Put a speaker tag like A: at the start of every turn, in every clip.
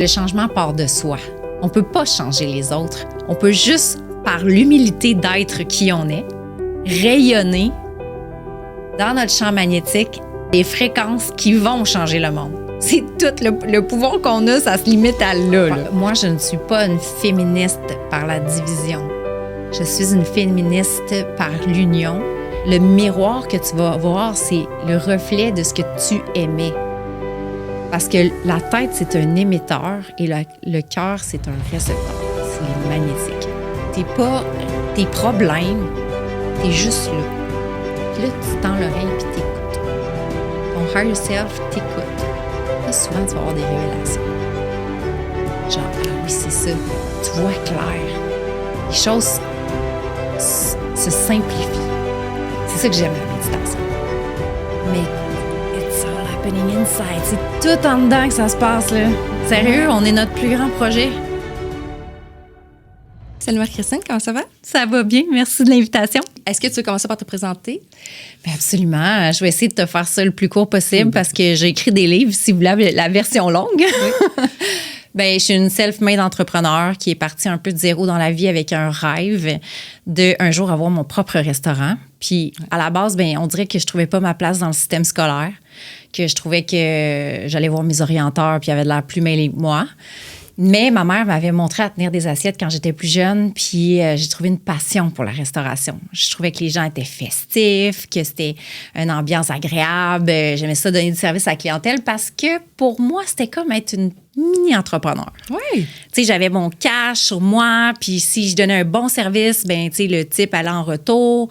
A: Le changement part de soi. On ne peut pas changer les autres. On peut juste, par l'humilité d'être qui on est, rayonner dans notre champ magnétique des fréquences qui vont changer le monde. C'est tout le pouvoir qu'on a, ça se limite à là. Moi, je ne suis pas une féministe par la division. Je suis une féministe par l'union. Le miroir que tu vas voir, c'est le reflet de ce que tu aimais. Parce que la tête, c'est un émetteur et le cœur, c'est un récepteur. C'est magnétique. T'es pas tes problèmes, t'es juste là. Puis là, tu tends l'oreille puis t'écoutes. Ton higher self t'écoute. Là, souvent, tu vas avoir des révélations. Genre, ah oui, c'est ça. Tu vois clair. Les choses se simplifient. C'est ça que j'aime la méditation. Mais it's all happening inside. C'est tout en dedans que ça se passe, là. Sérieux, on est notre plus grand projet.
B: Salut Marie-Christine, comment ça va?
A: Ça va bien, merci de l'invitation.
B: Est-ce que tu veux commencer par te présenter?
A: Bien, absolument. Je vais essayer de te faire ça le plus court possible parce que j'ai écrit des livres, si vous voulez la version longue. Oui. Bien, je suis une self-made entrepreneur qui est partie un peu de zéro dans la vie avec un rêve de un jour avoir mon propre restaurant. Puis, à la base, bien, on dirait que je trouvais pas ma place dans le système scolaire, que je trouvais que j'allais voir mes orienteurs puis ils avaient de l'air plus mêlés que moi. Mais ma mère m'avait montré à tenir des assiettes quand j'étais plus jeune, puis j'ai trouvé une passion pour la restauration. Je trouvais que les gens étaient festifs, que c'était une ambiance agréable. J'aimais ça donner du service à la clientèle parce que pour moi, c'était comme être une mini-entrepreneur.
B: Oui.
A: Tu sais, j'avais mon cash sur moi, puis si je donnais un bon service, ben tu sais, le type allait en retour.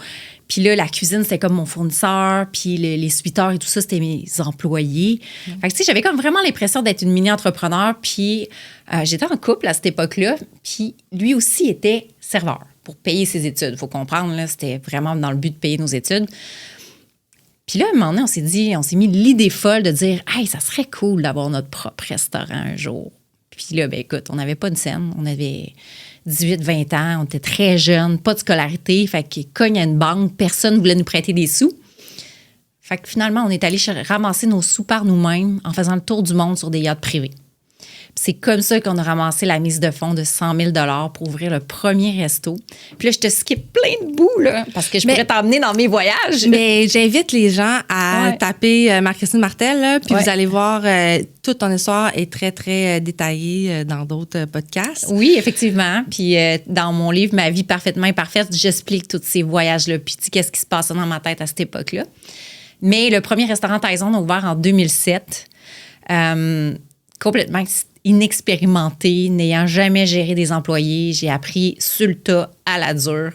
A: Puis là, la cuisine, c'était comme mon fournisseur. Puis les suiteurs et tout ça, c'était mes employés. Fait que, tu sais, j'avais comme vraiment l'impression d'être une mini-entrepreneur. Puis j'étais en couple à cette époque-là. Puis lui aussi était serveur pour payer ses études. Il faut comprendre, là, c'était vraiment dans le but de payer nos études. Puis là, à un moment donné, on s'est mis l'idée folle de dire « Hey, ça serait cool d'avoir notre propre restaurant un jour. » Puis là, ben écoute, on n'avait pas de scène. On avait 18, 20 ans, on était très jeunes, pas de scolarité, fait qu'il cogne à une banque, personne ne voulait nous prêter des sous. Fait que finalement, on est allé ramasser nos sous par nous-mêmes en faisant le tour du monde sur des yachts privés. Puis c'est comme ça qu'on a ramassé la mise de fonds de 100 000 $ pour ouvrir le premier resto. Puis là, je te skip plein de bouts, là, parce que je pourrais t'emmener dans mes voyages.
B: Mais j'invite les gens à taper Marie-Christine Martel, là, puis vous allez voir, toute ton histoire est très, très détaillée dans d'autres podcasts.
A: Oui, effectivement. Puis dans mon livre « Ma vie parfaitement imparfaite », j'explique tous ces voyages-là, puis qu'est-ce qui se passait dans ma tête à cette époque-là. Mais le premier restaurant Tyson a ouvert en 2007, complètement inexpérimentée, n'ayant jamais géré des employés. J'ai appris sur le tas, à la dure.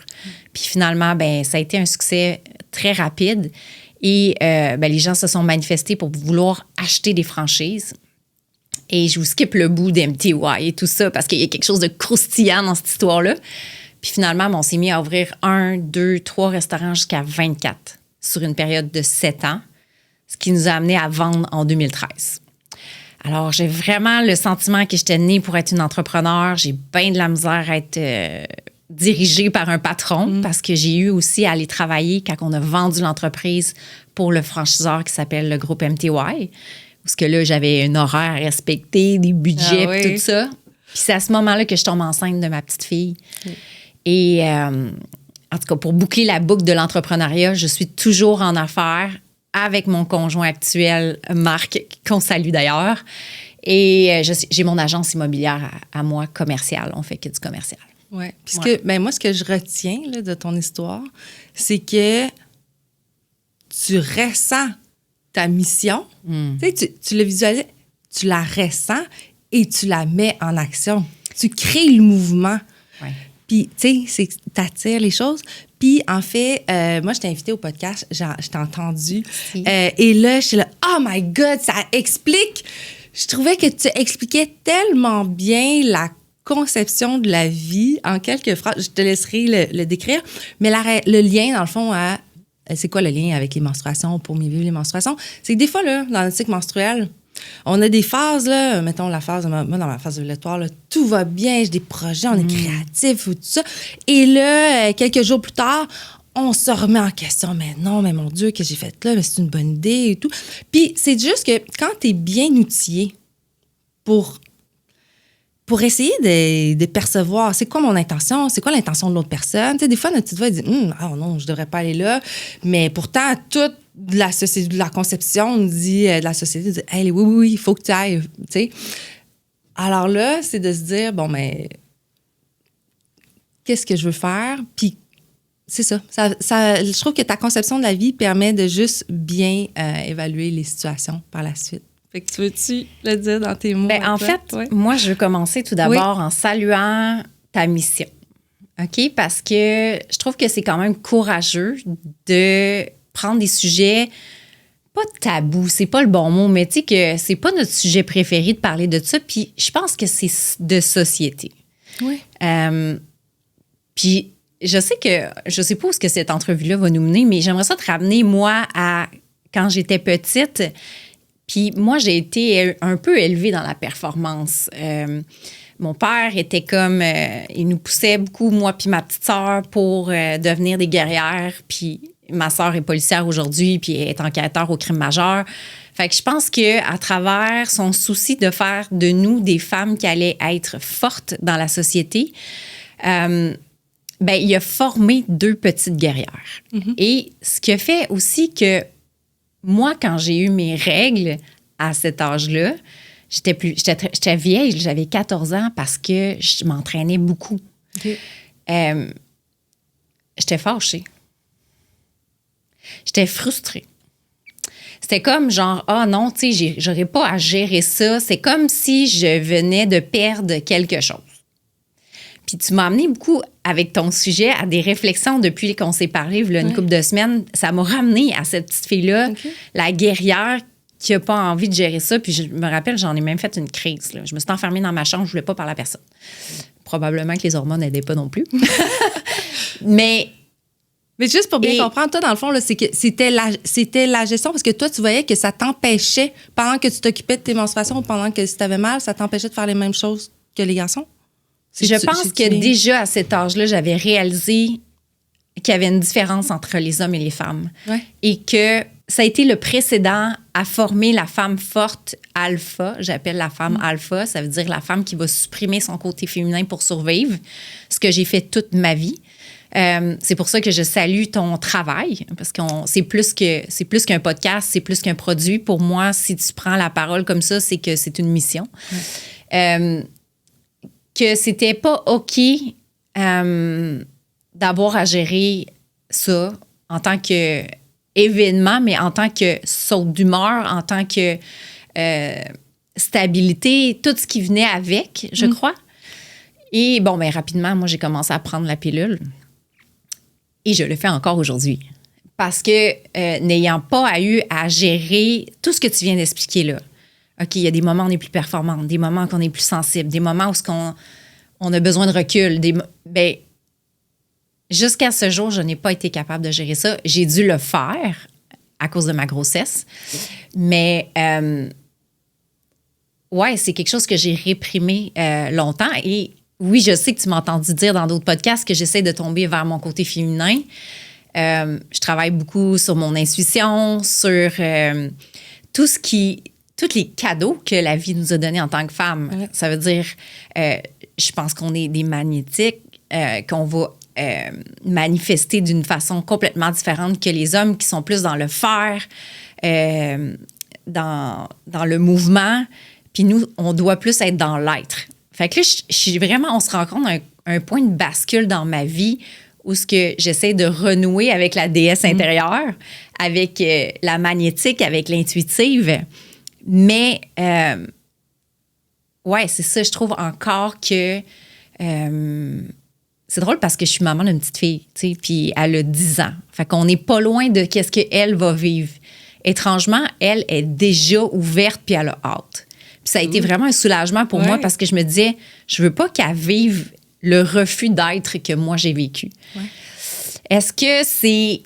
A: Puis finalement, ben ça a été un succès très rapide. Et les gens se sont manifestés pour vouloir acheter des franchises. Et je vous skip le bout d'MTY et tout ça parce qu'il y a quelque chose de croustillant dans cette histoire-là. Puis finalement, on s'est mis à ouvrir 1, 2, 3 restaurants jusqu'à 24 sur une période de 7 ans, ce qui nous a amené à vendre en 2013. Alors, j'ai vraiment le sentiment que j'étais née pour être une entrepreneur. J'ai bien de la misère à être dirigée par un patron parce que j'ai eu aussi à aller travailler quand on a vendu l'entreprise pour le franchiseur qui s'appelle le groupe MTY. Parce que là, j'avais un horaire à respecter, des budgets, tout ça. Puis c'est à ce moment-là que je tombe enceinte de ma petite fille. Et en tout cas, pour boucler la boucle de l'entrepreneuriat, je suis toujours en affaires avec mon conjoint actuel, Marc, qu'on salue d'ailleurs. Et j'ai mon agence immobilière à moi, commerciale. On fait que du commercial.
B: Oui. Puis moi, ce que je retiens là, de ton histoire, c'est que tu ressens ta mission. Tu sais, tu la visualises, tu la ressens et tu la mets en action. Tu crées le mouvement.
A: Ouais.
B: Puis, tu sais, t'attires les choses. Puis, en fait, moi, je t'ai invitée au podcast. Je t'ai entendu. Et là, je suis là, oh my God, ça explique. Je trouvais que tu expliquais tellement bien la conception de la vie en quelques phrases. Je te laisserai le décrire. Mais le lien, dans le fond, c'est quoi le lien avec les menstruations pour mieux vivre les menstruations? C'est que des fois, là, dans le cycle menstruel, on a des phases, là, mettons la phase, moi, dans ma phase ovulatoire, là, tout va bien, j'ai des projets, on est créatifs ou tout ça. Et là, quelques jours plus tard, on se remet en question. Mais non, mais mon Dieu, que j'ai fait là, mais c'est une bonne idée et tout. Puis c'est juste que quand tu es bien outillé pour pour essayer de percevoir c'est quoi mon intention, c'est quoi l'intention de l'autre personne. Tu sais, des fois, notre petite voix dit « Oh non, je devrais pas aller là ». Mais pourtant, toute la société, de la conception nous dit, de la société dit « Hey, oui, il faut que tu ailles ». Tu sais. Alors là, c'est de se dire « Bon, mais qu'est-ce que je veux faire? » Puis c'est ça. Je trouve que ta conception de la vie permet de juste bien évaluer les situations par la suite. Fait que tu veux-tu le dire dans tes mots?
A: En fait, moi, je veux commencer tout d'abord en saluant ta mission. OK? Parce que je trouve que c'est quand même courageux de prendre des sujets, pas tabous, c'est pas le bon mot, mais tu sais que c'est pas notre sujet préféré de parler de ça. Puis je pense que c'est de société.
B: Oui.
A: Puis je sais pas où ce que cette entrevue-là va nous mener, mais j'aimerais ça te ramener, moi, à quand j'étais petite. Puis moi, j'ai été un peu élevée dans la performance. Mon père était comme... il nous poussait beaucoup, moi puis ma petite sœur, pour devenir des guerrières. Puis ma sœur est policière aujourd'hui, puis elle est enquêteur au crime majeur. Fait que je pense qu'à travers son souci de faire de nous des femmes qui allaient être fortes dans la société, il a formé 2 petites guerrières. Mm-hmm. Et ce qui a fait aussi que moi, quand j'ai eu mes règles à cet âge-là, j'étais vieille, j'avais 14 ans parce que je m'entraînais beaucoup. Okay. J'étais fâchée. J'étais frustrée. C'était comme genre, non, tu sais, j'aurais pas à gérer ça. C'est comme si je venais de perdre quelque chose. Puis tu m'as amené beaucoup avec ton sujet à des réflexions depuis qu'on s'est parlé il y a une couple de semaines. Ça m'a ramené à cette petite fille-là, la guerrière qui n'a pas envie de gérer ça. Puis je me rappelle, j'en ai même fait une crise. Là. Je me suis enfermée dans ma chambre, je ne voulais pas parler à personne. Probablement que les hormones n'aidaient pas non plus. Mais
B: juste pour bien comprendre, toi, dans le fond, là, c'est que c'était la gestion, parce que toi, tu voyais que ça t'empêchait, pendant que tu t'occupais de tes menstruations ou pendant que si tu avais mal, ça t'empêchait de faire les mêmes choses que les garçons?
A: Je pense que déjà, à cet âge-là, j'avais réalisé qu'il y avait une différence entre les hommes et les femmes. Ouais. Et que ça a été le précédent à former la femme forte alpha. J'appelle la femme alpha. Ça veut dire la femme qui va supprimer son côté féminin pour survivre. Ce que j'ai fait toute ma vie. C'est pour ça que je salue ton travail, parce que c'est plus qu'un podcast, c'est plus qu'un produit. Pour moi, si tu prends la parole comme ça, c'est que c'est une mission. Ouais. Que c'était pas OK d'avoir à gérer ça en tant qu'événement, mais en tant que saute d'humeur, en tant que stabilité, tout ce qui venait avec, je crois. Et bon, rapidement, moi, j'ai commencé à prendre la pilule. Et je le fais encore aujourd'hui. Parce que n'ayant pas eu à gérer tout ce que tu viens d'expliquer là, OK, il y a des moments où on est plus performante, des moments où on est plus sensible, des moments où on a besoin de recul. Jusqu'à ce jour, je n'ai pas été capable de gérer ça. J'ai dû le faire à cause de ma grossesse. Mais, c'est quelque chose que j'ai réprimé longtemps. Et oui, je sais que tu m'as entendu dire dans d'autres podcasts que j'essaie de tomber vers mon côté féminin. Je travaille beaucoup sur mon intuition, sur tous les cadeaux que la vie nous a donnés en tant que femmes. Ouais. Ça veut dire, je pense qu'on est des magnétiques, qu'on va manifester d'une façon complètement différente que les hommes qui sont plus dans le faire, dans le mouvement. Puis nous, on doit plus être dans l'être. Fait que là, on se rend compte un point de bascule dans ma vie où ce que j'essaie de renouer avec la déesse intérieure, avec la magnétique, avec l'intuitive. Mais, c'est ça, je trouve encore que... c'est drôle parce que je suis maman d'une petite fille, tu sais, puis elle a 10 ans. Fait qu'on n'est pas loin de qu'est-ce qu'elle va vivre. Étrangement, elle est déjà ouverte puis elle a hâte. Puis ça a été vraiment un soulagement pour moi parce que je me disais, je veux pas qu'elle vive le refus d'être que moi j'ai vécu. Ouais. Est-ce que c'est...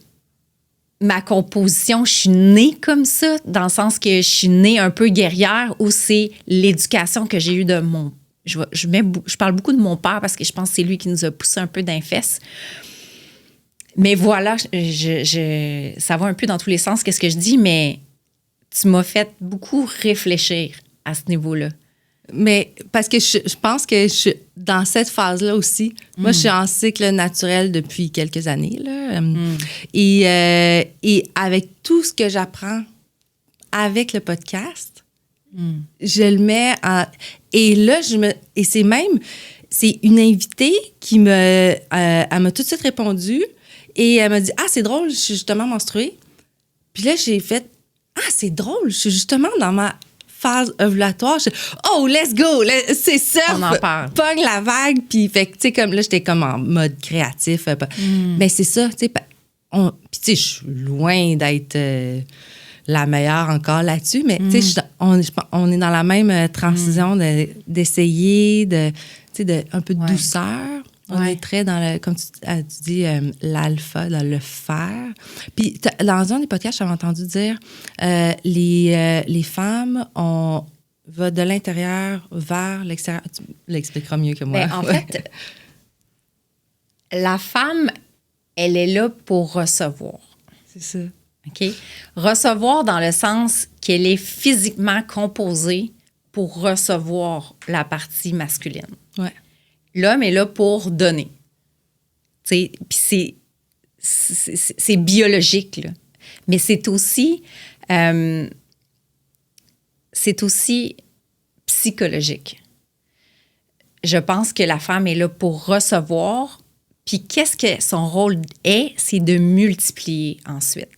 A: ma composition, je suis née comme ça, dans le sens que je suis née un peu guerrière, ou c'est l'éducation que j'ai eue de mon... Je parle beaucoup de mon père parce que je pense que c'est lui qui nous a poussé un peu d'un fesse. Mais voilà, ça va un peu dans tous les sens, qu'est-ce que je dis, mais tu m'as fait beaucoup réfléchir à ce niveau-là.
B: Mais parce que je pense que dans cette phase-là aussi, moi, je suis en cycle naturel depuis quelques années. Là, et avec tout ce que j'apprends avec le podcast, je le mets en... Et là, et c'est une invitée qui elle m'a tout de suite répondu et elle m'a dit « Ah, c'est drôle, je suis justement menstruée. » Puis là, j'ai fait « Ah, c'est drôle, je suis justement dans ma phase ovulatoire. » Oh, let's go! C'est ça!
A: On en parle.
B: Pogne la vague. Puis, fait que, tu sais, comme là, j'étais comme en mode créatif. Mais c'est ça, tu sais. Puis, tu sais, je suis loin d'être la meilleure encore là-dessus, mais, tu sais, on est dans la même transition d'essayer un peu de douceur. On est très dans le, comme tu dis, l'alpha, dans le faire. Puis, dans un des podcasts, j'avais entendu dire les femmes, on va de l'intérieur vers l'extérieur. Tu l'expliqueras mieux que moi.
A: Ben, en fait, la femme, elle est là pour recevoir.
B: C'est ça.
A: OK? Recevoir dans le sens qu'elle est physiquement composée pour recevoir la partie masculine.
B: Ouais.
A: L'homme est là pour donner. Puis c'est biologique, là. Mais c'est aussi psychologique. Je pense que la femme est là pour recevoir. Puis qu'est-ce que son rôle est? C'est de multiplier ensuite.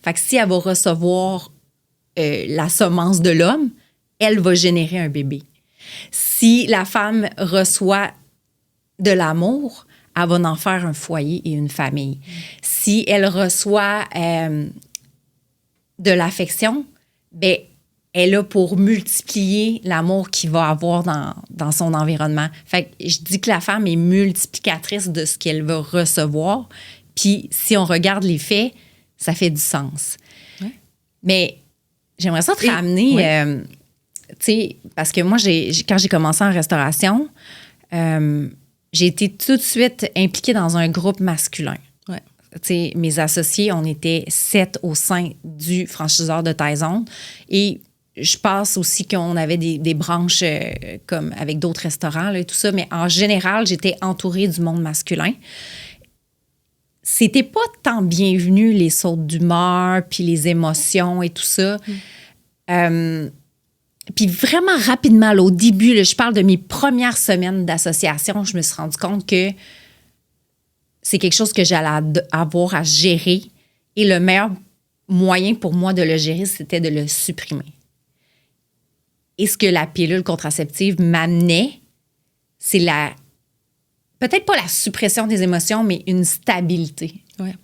A: Fait que si elle va recevoir la semence de l'homme, elle va générer un bébé. Si la femme reçoit de l'amour, elle va en faire un foyer et une famille. Si elle reçoit de l'affection, ben elle est là pour multiplier l'amour qu'il va avoir dans son environnement. Fait que je dis que la femme est multiplicatrice de ce qu'elle va recevoir. Puis si on regarde les faits, ça fait du sens. Ouais. Mais j'aimerais ça te ramener, tu sais, parce que moi, quand j'ai commencé en restauration, j'ai été tout de suite impliquée dans un groupe masculin.
B: Ouais.
A: Tu sais, mes associés, on était 7 au sein du franchiseur de Taizone. Et je pense aussi qu'on avait des branches comme avec d'autres restaurants là, et tout ça. Mais en général, j'étais entourée du monde masculin. C'était pas tant bienvenu, les sautes d'humeur, puis les émotions et tout ça. Puis vraiment rapidement, là, au début, là, je parle de mes premières semaines d'association, je me suis rendu compte que c'est quelque chose que j'allais avoir à gérer. Et le meilleur moyen pour moi de le gérer, c'était de le supprimer. Et ce que la pilule contraceptive m'amenait, c'est peut-être pas la suppression des émotions, mais une stabilité.
B: Ouais.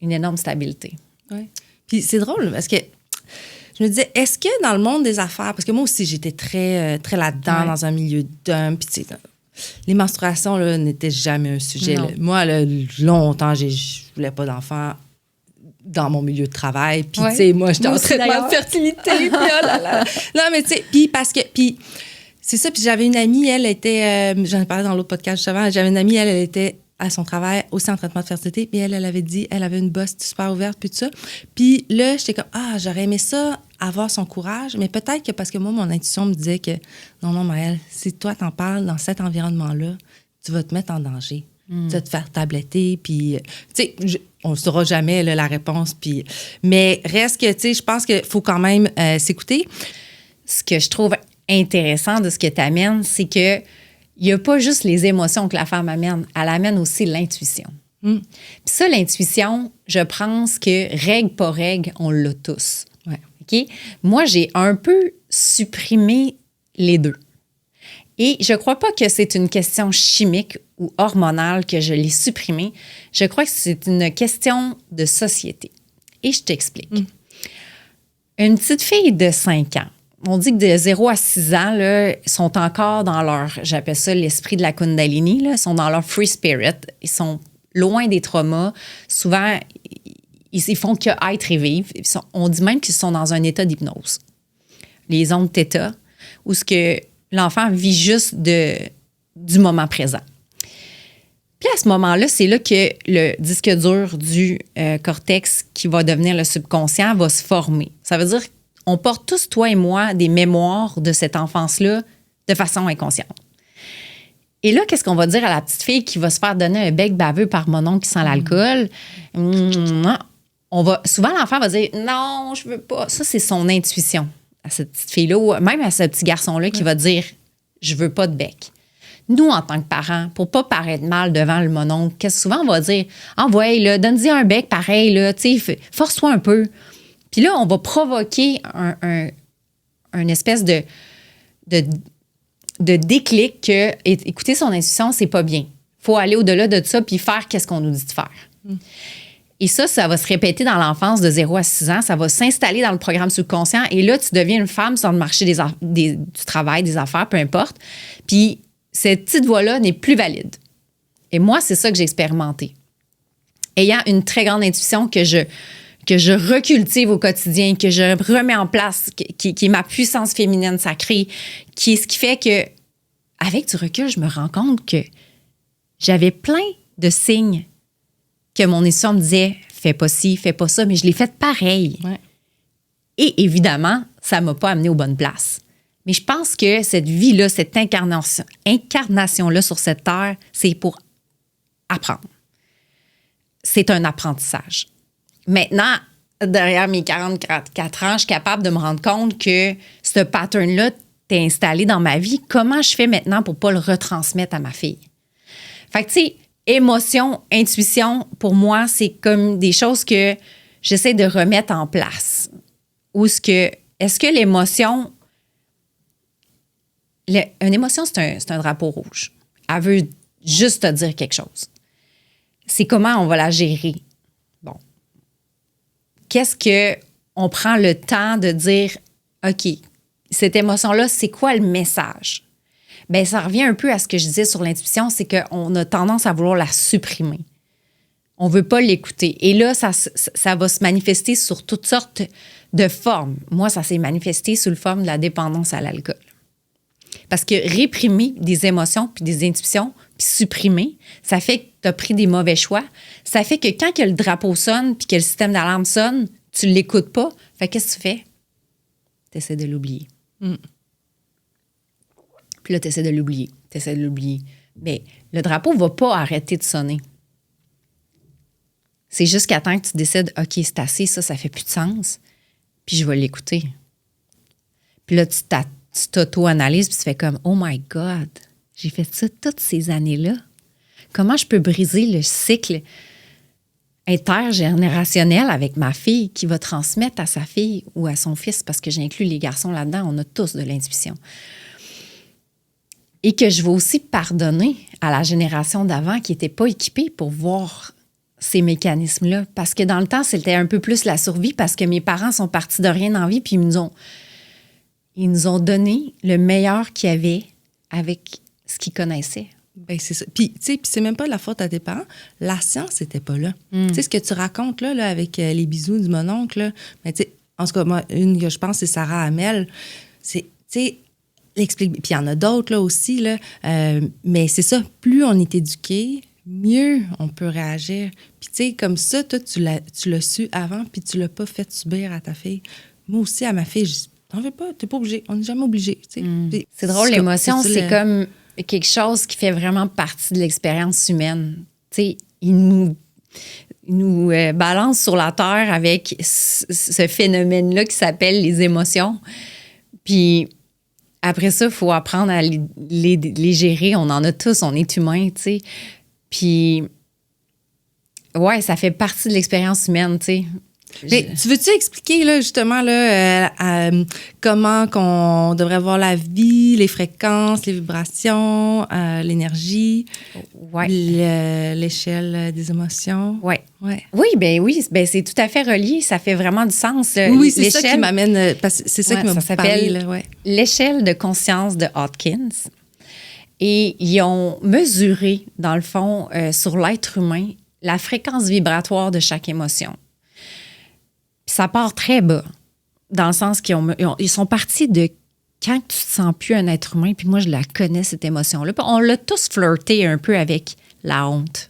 A: Une énorme stabilité.
B: Ouais. Puis c'est drôle parce que je me disais, est-ce que dans le monde des affaires, parce que moi aussi, j'étais très, très là-dedans, dans un milieu d'hommes, puis tu sais, les menstruations, là, n'étaient jamais un sujet. Là. Moi, là, longtemps, je voulais pas d'enfants dans mon milieu de travail. Puis, tu sais, moi, j'étais en traitement de fertilité. Puis, oh là là. Non, mais tu sais, puis parce que... Puis, c'est ça, puis j'avais une amie, elle était... j'en ai parlé dans l'autre podcast juste avant. J'avais une amie, elle était à son travail, aussi en traitement de fertilité. Puis elle avait dit, elle avait une bosse super ouverte, puis tout ça. Puis là, j'étais comme, j'aurais aimé ça, avoir son courage. Mais peut-être que parce que moi, mon intuition me disait que, non, Maëlle, si toi, t'en parles dans cet environnement-là, tu vas te mettre en danger. Tu vas te faire tabletter, puis... Tu sais, on ne saura jamais là, la réponse. Puis, mais reste que, tu sais, je pense qu'il faut quand même s'écouter.
A: Ce que je trouve intéressant de ce que tu amènes, c'est que il n'y a pas juste les émotions que la femme amène, elle amène aussi l'intuition. Puis ça, l'intuition, je pense que règle pas règle, on l'a tous.
B: Ouais.
A: OK? Moi, j'ai un peu supprimé les deux. Et je ne crois pas que c'est une question chimique ou hormonale que je l'ai supprimée. Je crois que c'est une question de société. Et je t'explique. Une petite fille de 5 ans, on dit que de 0 à 6 ans, là, sont encore dans leur, j'appelle ça l'esprit de la Kundalini, là, ils sont dans leur free spirit, ils sont loin des traumas. Souvent, ils font que être et vivre. On dit même qu'ils sont dans un état d'hypnose. Les ondes θ, où ce que l'enfant vit juste du moment présent. Puis à ce moment-là, c'est là que le disque dur du cortex qui va devenir le subconscient va se former. Ça veut dire on porte tous, toi et moi, des mémoires de cette enfance-là de façon inconsciente. Et là, qu'est-ce qu'on va dire à la petite fille qui va se faire donner un bec baveux par mon oncle qui sent l'alcool? Souvent, l'enfant va dire « Non, je veux pas ». Ça, c'est son intuition à cette petite fille-là, ou même à ce petit garçon-là qui va dire « Je veux pas de bec ». Nous, en tant que parents, pour pas paraître mal devant le mononcle, qu'est-ce que souvent on va dire? « Ah ouais, là, donne-y un bec pareil, là, tu sais, force-toi un peu. » Puis là, on va provoquer un espèce de déclic que écouter son intuition, c'est pas bien. Il faut aller au-delà de ça puis faire qu'est-ce qu'on nous dit de faire. Et ça va se répéter dans l'enfance de 0 à 6 ans. Ça va s'installer dans le programme subconscient. Et là, tu deviens une femme sur le marché du travail, des affaires, peu importe. Puis cette petite voix-là n'est plus valide. Et moi, c'est ça que j'ai expérimenté. Ayant une très grande intuition que je recultive au quotidien, que je remets en place, qui est ma puissance féminine sacrée, qui est ce qui fait que, avec du recul, je me rends compte que j'avais plein de signes que mon intuition me disait « fais pas ci, fais pas ça », mais je l'ai fait pareil. Ouais. Et évidemment, ça m'a pas amené aux bonnes places. Mais je pense que cette vie-là, cette incarnation-là sur cette terre, c'est pour apprendre. C'est un apprentissage. Maintenant, derrière mes 44 ans, je suis capable de me rendre compte que ce pattern-là t'est installé dans ma vie. Comment je fais maintenant pour pas le retransmettre à ma fille? Fait que, tu sais, émotion, intuition, pour moi, c'est comme des choses que j'essaie de remettre en place. Est-ce que l'émotion... Une émotion, c'est un drapeau rouge. Elle veut juste te dire quelque chose. C'est comment on va la gérer. Bon. Qu'est-ce qu'on prend le temps de dire, OK, cette émotion-là, c'est quoi le message? Bien, ça revient un peu à ce que je disais sur l'intuition, c'est qu'on a tendance à vouloir la supprimer. On ne veut pas l'écouter. Et là, ça va se manifester sur toutes sortes de formes. Moi, ça s'est manifesté sous la forme de la dépendance à l'alcool. Parce que réprimer des émotions puis des intuitions puis supprimer, ça fait que tu as pris des mauvais choix. Ça fait que quand que le drapeau sonne puis que le système d'alarme sonne, tu ne l'écoutes pas. Fait qu'est-ce que tu fais? Tu essaies de l'oublier. Puis là, tu essaies de l'oublier. Mais le drapeau ne va pas arrêter de sonner. C'est jusqu'à temps que tu décides, OK, c'est assez, ça fait plus de sens. Puis je vais l'écouter. Puis là, tu t'auto-analyses, puis tu fais comme, oh my God, j'ai fait ça toutes ces années-là. Comment je peux briser le cycle intergénérationnel avec ma fille qui va transmettre à sa fille ou à son fils, parce que j'inclus les garçons là-dedans, on a tous de l'intuition. Et que je vais aussi pardonner à la génération d'avant qui n'était pas équipée pour voir ces mécanismes-là. Parce que dans le temps, c'était un peu plus la survie, parce que mes parents sont partis de rien en vie, puis ils nous ont donné le meilleur qu'ils avaient avec ce qu'ils connaissaient.
B: Ben c'est ça. Puis, tu sais, c'est même pas la faute à tes parents. La science n'était pas là. Tu sais, ce que tu racontes là avec les bisous du mononcle, là, ben, tu sais, en tout cas, moi, une que je pense, c'est Sarah Hamel. C'est, tu sais, l'explique. Puis il y en a d'autres là aussi, là. Mais c'est ça, plus on est éduqué, mieux on peut réagir. Puis, tu sais, comme ça, toi, tu l'as su avant, puis tu l'as pas fait subir à ta fille. Moi aussi, à ma fille, je dis, t'en veux pas, t'es pas obligé. On n'est jamais obligé.
A: C'est drôle, l'émotion, c'est comme quelque chose qui fait vraiment partie de l'expérience humaine. Tu sais, il nous balance sur la terre avec ce phénomène-là qui s'appelle les émotions. Puis après ça, il faut apprendre à les gérer. On en a tous, on est humain, tu sais. Puis, ouais, ça fait partie de l'expérience humaine, tu sais.
B: Mais tu veux-tu expliquer, là, justement, là, comment qu'on devrait voir la vie, les fréquences, les vibrations, l'énergie, l'échelle des émotions?
A: Ouais. Oui, c'est tout à fait relié. Ça fait vraiment du sens.
B: Oui, c'est ça qui m'amène, parce que c'est ça qui m'a parlé. Ça s'appelle
A: l'échelle de conscience de Hawkins. Et ils ont mesuré, dans le fond, sur l'être humain, la fréquence vibratoire de chaque émotion. Ça part très bas, dans le sens qu'ils sont partis de quand tu te sens plus un être humain, puis moi, je la connais, cette émotion-là. On l'a tous flirté un peu avec la honte.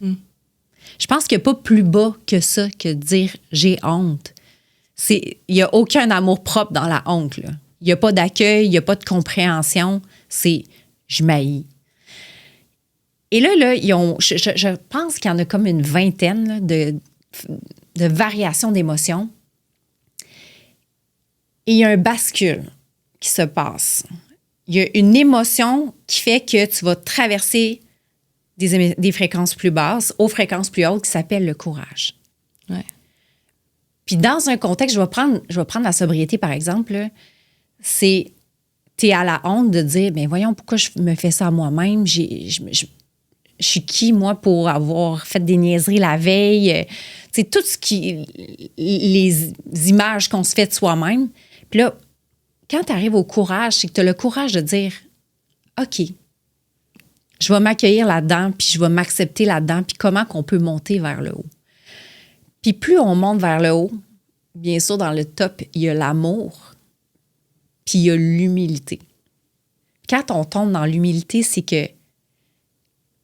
A: Je pense qu'il n'y a pas plus bas que ça, que de dire « j'ai honte ». il n'y a aucun amour propre dans la honte. Là. Il n'y a pas d'accueil, il n'y a pas de compréhension. C'est je m'haïs. Et là je pense qu'il y en a comme une vingtaine là, de variations d'émotions. Et il y a un bascule qui se passe. Il y a une émotion qui fait que tu vas traverser des fréquences plus basses aux fréquences plus hautes qui s'appelle le courage.
B: Ouais.
A: Puis dans un contexte, je vais prendre la sobriété, par exemple, là, c'est, t'es à la honte de dire, mais voyons, pourquoi je me fais ça à moi-même? Je suis qui, moi, pour avoir fait des niaiseries la veille? C'est tout les images qu'on se fait de soi-même. Puis là, quand tu arrives au courage, c'est que tu as le courage de dire, OK, je vais m'accueillir là-dedans, puis je vais m'accepter là-dedans, puis comment qu'on peut monter vers le haut. Puis plus on monte vers le haut, bien sûr, dans le top, il y a l'amour, puis il y a l'humilité. Quand on tombe dans l'humilité, c'est que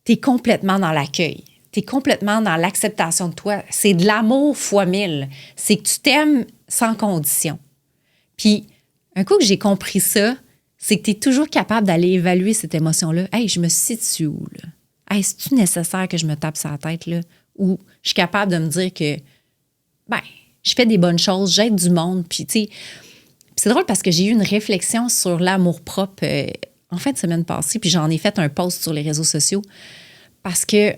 A: tu es complètement dans l'accueil. Tu es complètement dans l'acceptation de toi. C'est de l'amour fois 1000. C'est que tu t'aimes sans condition. Puis, un coup que j'ai compris ça, c'est que tu es toujours capable d'aller évaluer cette émotion-là. Hey, je me situe où, là? Hey, c'est-tu nécessaire que je me tape sur la tête, là? Ou je suis capable de me dire que, je fais des bonnes choses, j'aide du monde. Puis, tu sais, c'est drôle parce que j'ai eu une réflexion sur l'amour-propre en fin de semaine passée, puis j'en ai fait un post sur les réseaux sociaux parce que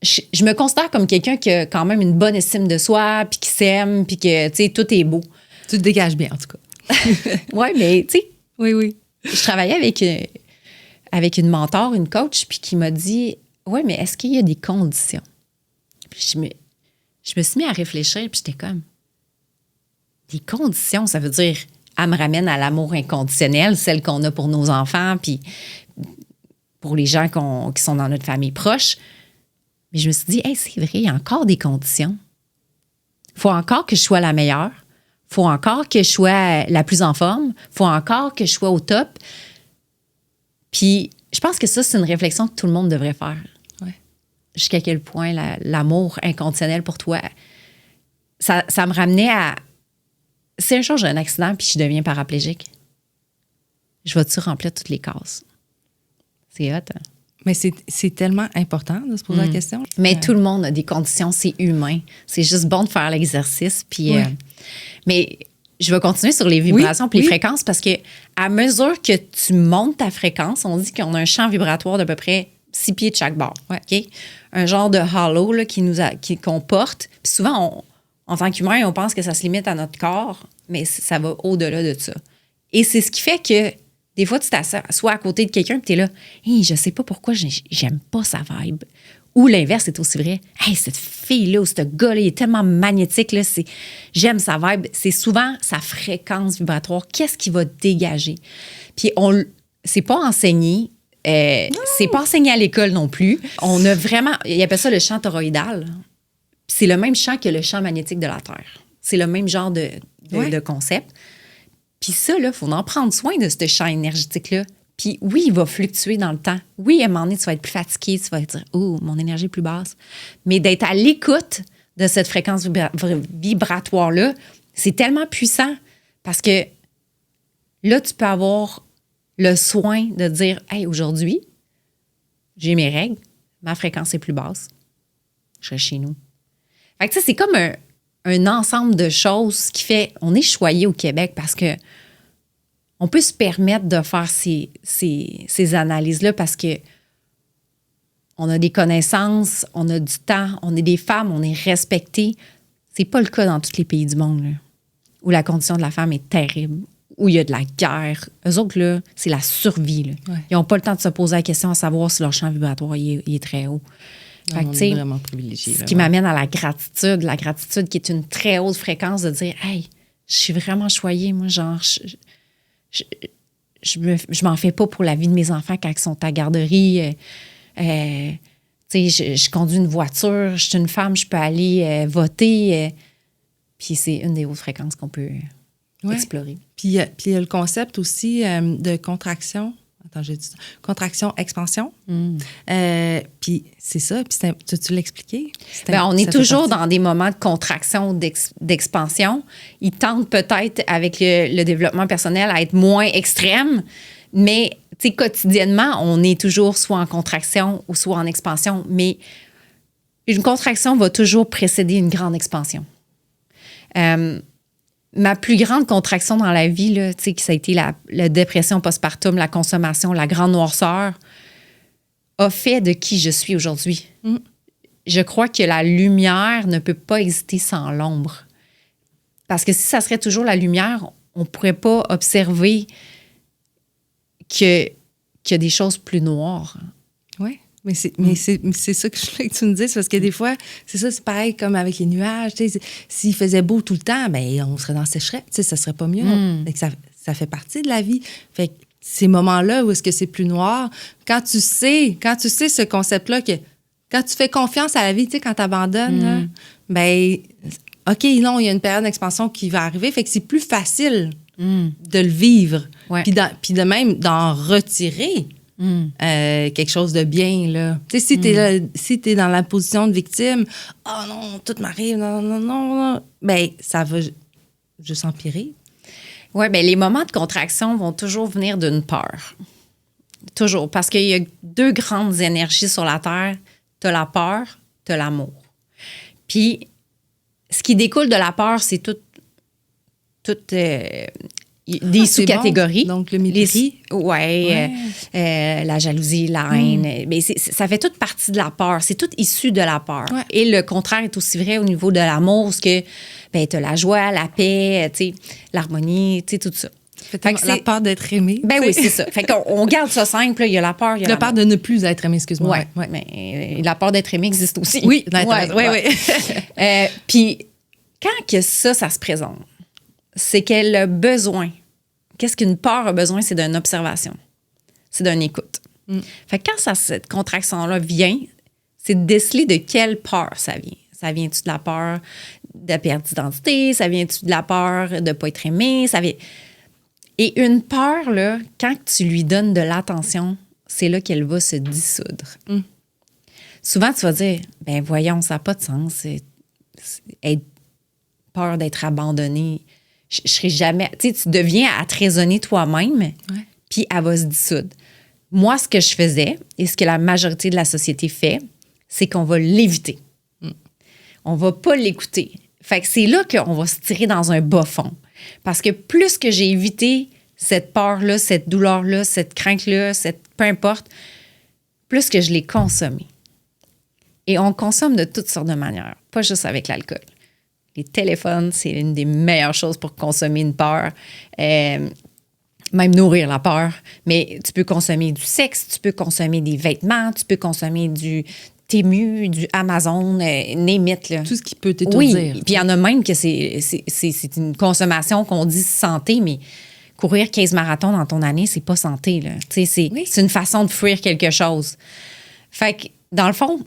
A: je me considère comme quelqu'un qui a quand même une bonne estime de soi, puis qui s'aime, puis que, tu sais, tout est beau.
B: Tu te dégages bien, en tout cas.
A: Oui, mais, tu sais,
B: oui.
A: Je travaillais avec une mentor, une coach, puis qui m'a dit, ouais, mais est-ce qu'il y a des conditions? Puis je me suis mis à réfléchir, puis j'étais comme, des conditions, ça veut dire, elle me ramène à l'amour inconditionnel, celle qu'on a pour nos enfants, puis pour les gens qui sont dans notre famille proche. Mais je me suis dit, hey, c'est vrai, il y a encore des conditions. Il faut encore que je sois la meilleure. Il faut encore que je sois la plus en forme. Il faut encore que je sois au top. Puis, je pense que ça, c'est une réflexion que tout le monde devrait faire.
B: Ouais.
A: Jusqu'à quel point l'amour inconditionnel pour toi, ça me ramenait à... Si un jour j'ai un accident puis je deviens paraplégique, je vais-tu remplir toutes les cases? C'est hot, hein?
B: Mais c'est tellement important de se poser la question.
A: Mais tout le monde a des conditions, c'est humain. C'est juste bon de faire l'exercice. Puis, mais je vais continuer sur les vibrations puis les fréquences parce que à mesure que tu montes ta fréquence, on dit qu'on a un champ vibratoire d'à peu près 6 pieds de chaque bord. OK? Un genre de halo là, qu'on porte. Puis souvent, en tant qu'humain, on pense que ça se limite à notre corps, mais ça va au-delà de ça. Et c'est ce qui fait que des fois, tu t'assois à côté de quelqu'un et tu es là, hey, je sais pas pourquoi j'aime pas sa vibe. Ou l'inverse est aussi vrai. Hey, cette fille-là ou ce gars-là, il est tellement magnétique, là, j'aime sa vibe. C'est souvent sa fréquence vibratoire. Qu'est-ce qu'il va dégager? Puis, c'est pas enseigné. C'est pas enseigné à l'école non plus. On a vraiment, ils appellent ça le champ toroïdal. C'est le même champ que le champ magnétique de la Terre. C'est le même genre de concept. Puis ça, il faut en prendre soin de ce champ énergétique-là. Puis oui, il va fluctuer dans le temps. Oui, à un moment donné, tu vas être plus fatigué, tu vas dire « Oh, mon énergie est plus basse. » Mais d'être à l'écoute de cette fréquence vibratoire-là, c'est tellement puissant parce que là, tu peux avoir le soin de dire « Hey, aujourd'hui, j'ai mes règles, ma fréquence est plus basse. Je serai chez nous. » Fait que ça, c'est comme un ensemble de choses qui fait... On est choyé au Québec parce que on peut se permettre de faire ces analyses-là parce que on a des connaissances, on a du temps, on est des femmes, on est respectées. C'est pas le cas dans tous les pays du monde, là, où la condition de la femme est terrible, où il y a de la guerre. Eux autres, là, c'est la survie. Là. Ouais. Ils n'ont pas le temps de se poser la question à savoir si leur champ vibratoire il est très haut.
B: Fait que, on est vraiment privilégiés.
A: Ce qui m'amène à la gratitude qui est une très haute fréquence de dire « Hey, je suis vraiment choyée, moi, genre... Je m'en fais pas pour la vie de mes enfants quand ils sont à la garderie. Je conduis une voiture, je suis une femme, je peux aller voter. Puis c'est une des hautes fréquences qu'on peut explorer.
B: Puis il y a le concept aussi de contraction. Attends, j'ai dit ça. Contraction, expansion. Puis c'est ça. Puis tu l'expliquais?
A: On est toujours dans des moments de contraction, d'expansion. Ils tentent peut-être, avec le développement personnel, à être moins extrêmes, mais quotidiennement, on est toujours soit en contraction ou soit en expansion. Mais une contraction va toujours précéder une grande expansion. Ma plus grande contraction dans la vie, là, ça a été la dépression postpartum, la consommation, la grande noirceur, a fait de qui je suis aujourd'hui. Je crois que la lumière ne peut pas exister sans l'ombre. Parce que si ça serait toujours la lumière, on ne pourrait pas observer qu'il y a des choses plus noires.
B: Oui. Mais c'est ça que je voulais que tu me dises, parce que des fois, c'est pareil comme avec les nuages. S'il faisait beau tout le temps, bien, on serait dans la sécheresse, ça serait pas mieux. Ça fait partie de la vie. Fait que ces moments-là où est-ce que c'est plus noir, quand tu sais ce concept-là, que quand tu fais confiance à la vie, quand tu abandonnes, bien, OK, non, il y a une période d'expansion qui va arriver, fait que c'est plus facile de le vivre.
A: Ouais.
B: Puis de même d'en retirer. Quelque chose de bien, là. Tu sais, si t'es dans la position de victime, « Oh non, tout m'arrive, non. » Bien, ça va juste empirer.
A: Oui, bien, les moments de contraction vont toujours venir d'une peur. Toujours. Parce qu'il y a deux grandes énergies sur la Terre. T'as la peur, t'as l'amour. Puis, ce qui découle de la peur, c'est tout des sous-catégories.
B: Bon. Donc, le mépris.
A: La jalousie, la haine. Mais ça fait toute partie de la peur. C'est tout issu de la peur.
B: Ouais.
A: Et le contraire est aussi vrai au niveau de l'amour, parce que tu as la joie, la paix, l'harmonie, tout ça.
B: Fait que la peur d'être aimé.
A: Ben oui, c'est ça. Fait qu'on garde ça simple. Il y a la peur, il y a
B: la peur de ne plus être aimé, excuse-moi.
A: Oui, mais la peur d'être aimé existe aussi.
B: Oui,
A: oui. Puis, quand que ça se présente, c'est qu'elle a besoin. Qu'est-ce qu'une peur a besoin? C'est d'une observation. C'est d'une écoute. Fait que quand cette contraction-là vient, c'est de déceler de quelle peur ça vient. Ça vient-tu de la peur de perdre d'identité? Ça vient-tu de la peur de ne pas être aimé? Et une peur, là, quand tu lui donnes de l'attention, c'est là qu'elle va se dissoudre. Souvent, tu vas dire, ben voyons, ça n'a pas de sens. Être peur d'être abandonné. Je serai jamais... Tu sais, tu deviens à te raisonner toi-même, puis elle va se dissoudre. Moi, ce que je faisais, et ce que la majorité de la société fait, c'est qu'on va l'éviter. On va pas l'écouter. Fait que c'est là qu'on va se tirer dans un bas fond. Parce que plus que j'ai évité cette peur-là, cette douleur-là, cette crainte-là, peu importe, plus que je l'ai consommée. Et on consomme de toutes sortes de manières, pas juste avec l'alcool. Les téléphones, c'est une des meilleures choses pour consommer une peur, même nourrir la peur. Mais tu peux consommer du sexe, tu peux consommer des vêtements, tu peux consommer du Temu, du Amazon, name it, là.
B: Tout ce qui peut t'étourdir.
A: Oui, puis il y en a même que c'est une consommation qu'on dit santé, mais courir 15 marathons dans ton année, c'est pas santé, là. C'est une façon de fuir quelque chose. Fait que, dans le fond,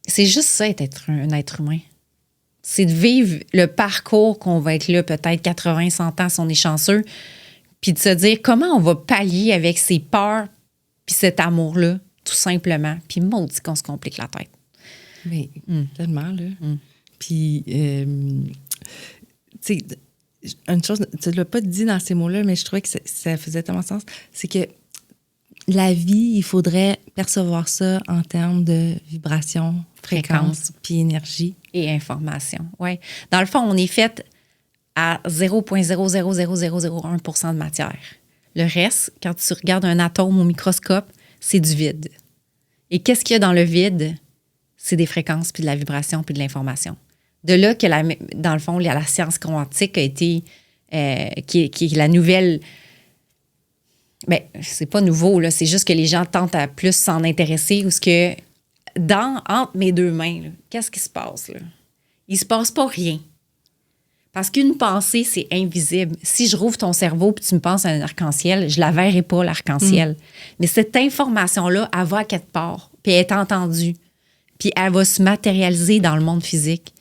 A: c'est juste ça, être un être humain. C'est de vivre le parcours qu'on va être là, peut-être 80, 100 ans si on est chanceux, puis de se dire comment on va pallier avec ces peurs puis cet amour-là, tout simplement. Puis maudit qu'on se complique la tête.
B: Mais tellement, là. Puis, tu sais, une chose, tu ne l'as pas dit dans ces mots-là, mais je trouvais que ça faisait tellement sens, c'est que la vie, il faudrait percevoir ça en termes de vibration, fréquence, puis énergie.
A: Et information, oui. Dans le fond, on est fait à 0,0000001% de matière. Le reste, quand tu regardes un atome au microscope, c'est du vide. Et qu'est-ce qu'il y a dans le vide? C'est des fréquences, puis de la vibration, puis de l'information. De là que, dans le fond, il y a la science quantique a été, qui est la nouvelle... Bien, c'est pas nouveau, là. C'est juste que les gens tentent à plus s'en intéresser, ou ce que... entre mes deux mains, là, qu'est-ce qui se passe, là? Il se passe pas rien. Parce qu'une pensée, c'est invisible. Si je rouvre ton cerveau puis tu me penses à un arc-en-ciel, je la verrai pas, l'arc-en-ciel. Mais cette information-là, elle va à quelque part, puis elle est entendue, puis elle va se matérialiser dans le monde physique.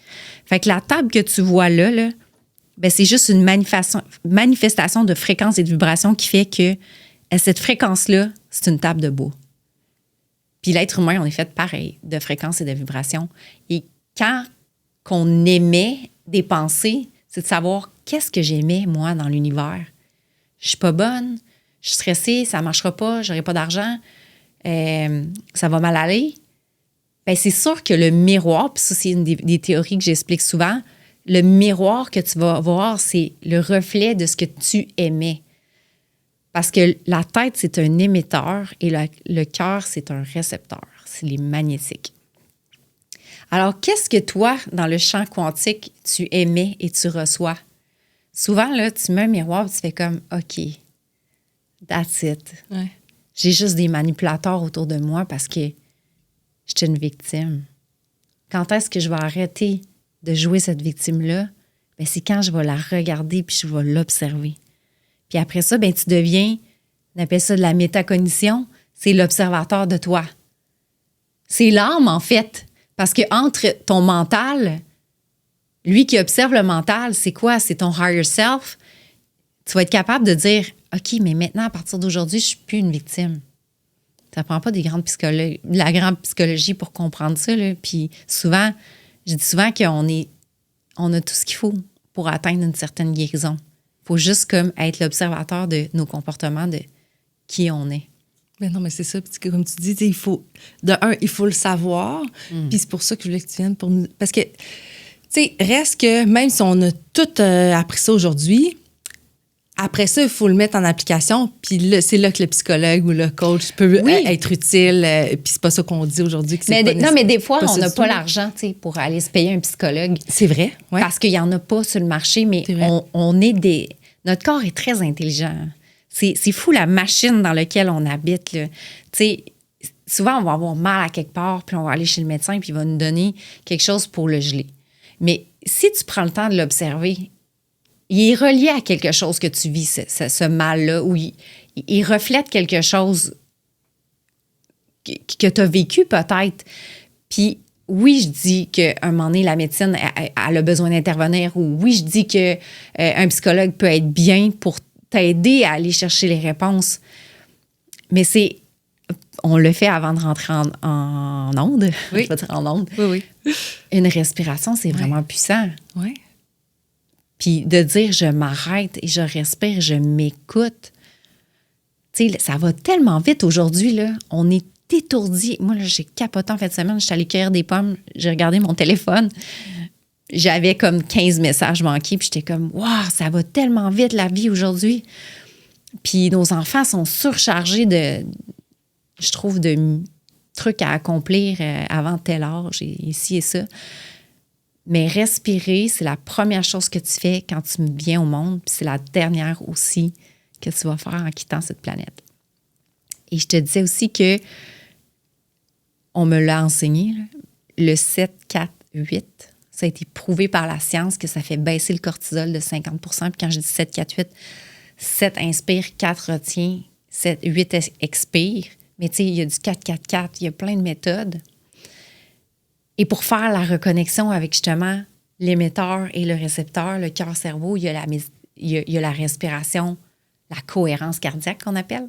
A: Fait que la table que tu vois là, ben c'est juste une manifestation de fréquence et de vibration qui fait que cette fréquence-là, c'est une table de bois. Puis l'être humain, on est fait pareil, de fréquence et de vibration. Et quand qu'on émet des pensées, c'est de savoir qu'est-ce que j'aimais, moi, dans l'univers. Je suis pas bonne, je suis stressée, ça marchera pas, j'aurai pas d'argent, ça va mal aller. Bien, c'est sûr que le miroir, puis ça, c'est une des théories que j'explique souvent, le miroir que tu vas voir, c'est le reflet de ce que tu aimais. Parce que la tête, c'est un émetteur et le cœur, c'est un récepteur. C'est les magnétiques. Alors, qu'est-ce que toi, dans le champ quantique, tu émets et tu reçois? Souvent, là, tu mets un miroir et tu fais comme, OK, that's it.
B: Ouais.
A: J'ai juste des manipulateurs autour de moi parce que je suis une victime. Quand est-ce que je vais arrêter de jouer cette victime-là? Bien, c'est quand je vais la regarder puis je vais l'observer. Puis après ça, bien, tu deviens, on appelle ça de la métacognition, c'est l'observateur de toi. C'est l'âme, en fait. Parce que entre ton mental, lui qui observe le mental, c'est quoi? C'est ton higher self. Tu vas être capable de dire, OK, mais maintenant, à partir d'aujourd'hui, je ne suis plus une victime. Ça ne prend pas de la grande psychologie pour comprendre ça. Là. Puis souvent, je dis souvent on a tout ce qu'il faut pour atteindre une certaine guérison. Il faut juste comme être l'observateur de nos comportements, de qui on est.
B: Mais non, mais c'est ça. Puis comme tu dis, il faut le savoir. Puis c'est pour ça que je voulais que tu viennes pour nous. Parce que, tu sais, reste que même si on a tout appris ça aujourd'hui, après ça, il faut le mettre en application. Puis là, c'est là que le psychologue ou le coach peut être utile. Puis c'est pas ça qu'on dit aujourd'hui. Que c'est
A: non, mais des fois, on n'a pas l'argent pour aller se payer un psychologue.
B: C'est vrai. Ouais.
A: Parce qu'il n'y en a pas sur le marché, mais on est notre corps est très intelligent. C'est fou la machine dans laquelle on habite. Là. Souvent, on va avoir mal à quelque part, puis on va aller chez le médecin, puis il va nous donner quelque chose pour le geler. Mais si tu prends le temps de l'observer, il est relié à quelque chose que tu vis, ce mal-là, où il reflète quelque chose que tu as vécu peut-être. Puis oui, je dis qu'à un moment donné, la médecine elle a besoin d'intervenir, ou oui, je dis qu'un psychologue peut être bien pour t'aider à aller chercher les réponses. Mais on le fait avant de rentrer en onde.
B: Oui.
A: Je vais dire en onde.
B: Oui.
A: Une respiration, c'est vraiment puissant.
B: Oui.
A: Puis de dire, je m'arrête et je respire, je m'écoute. Tu sais, ça va tellement vite aujourd'hui, là. On est étourdi. Moi, là, j'ai capoté en fin de semaine. J'étais allée cueillir des pommes. J'ai regardé mon téléphone. J'avais comme 15 messages manqués. Puis j'étais comme, waouh, ça va tellement vite, la vie aujourd'hui. Puis nos enfants sont surchargés je trouve, de trucs à accomplir avant tel âge, et ici et ça. Mais respirer, c'est la première chose que tu fais quand tu viens au monde. Puis c'est la dernière aussi que tu vas faire en quittant cette planète. Et je te disais aussi que on me l'a enseigné, là, le 7-4-8, ça a été prouvé par la science que ça fait baisser le cortisol de 50 %. Puis quand je dis 7-4-8, 7 inspire, 4 retient, 8 expire. Mais tu sais, il y a du 4-4-4, il y a plein de méthodes. Et pour faire la reconnexion avec justement l'émetteur et le récepteur, le cœur-cerveau, il y a la respiration, la cohérence cardiaque qu'on appelle.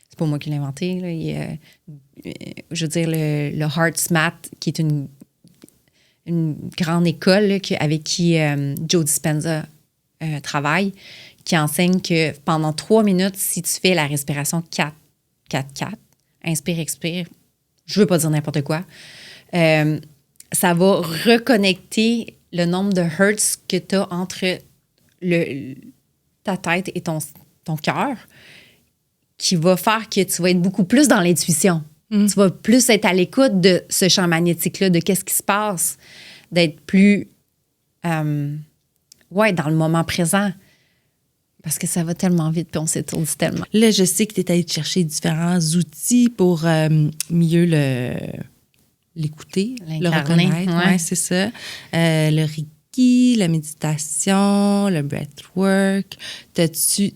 A: C'est pas moi qui l'ai inventé. Là. Il y a, je veux dire, le HeartSmart, qui est une grande école là, avec qui Joe Dispenza travaille, qui enseigne que pendant 3 minutes, si tu fais la respiration 4-4-4, inspire, expire, je veux pas dire n'importe quoi, ça va reconnecter le nombre de hertz que tu as entre ta tête et ton cœur, qui va faire que tu vas être beaucoup plus dans l'intuition. Tu vas plus être à l'écoute de ce champ magnétique-là, de qu'est-ce qui se passe, d'être plus dans le moment présent. Parce que ça va tellement vite, puis on s'étourdit tellement.
B: Là, je sais que tu es allé chercher différents outils pour mieux l'écouter, le reconnaître.
A: Ouais.
B: Ouais, c'est ça. Le Reiki, la méditation, le breathwork. T'as-tu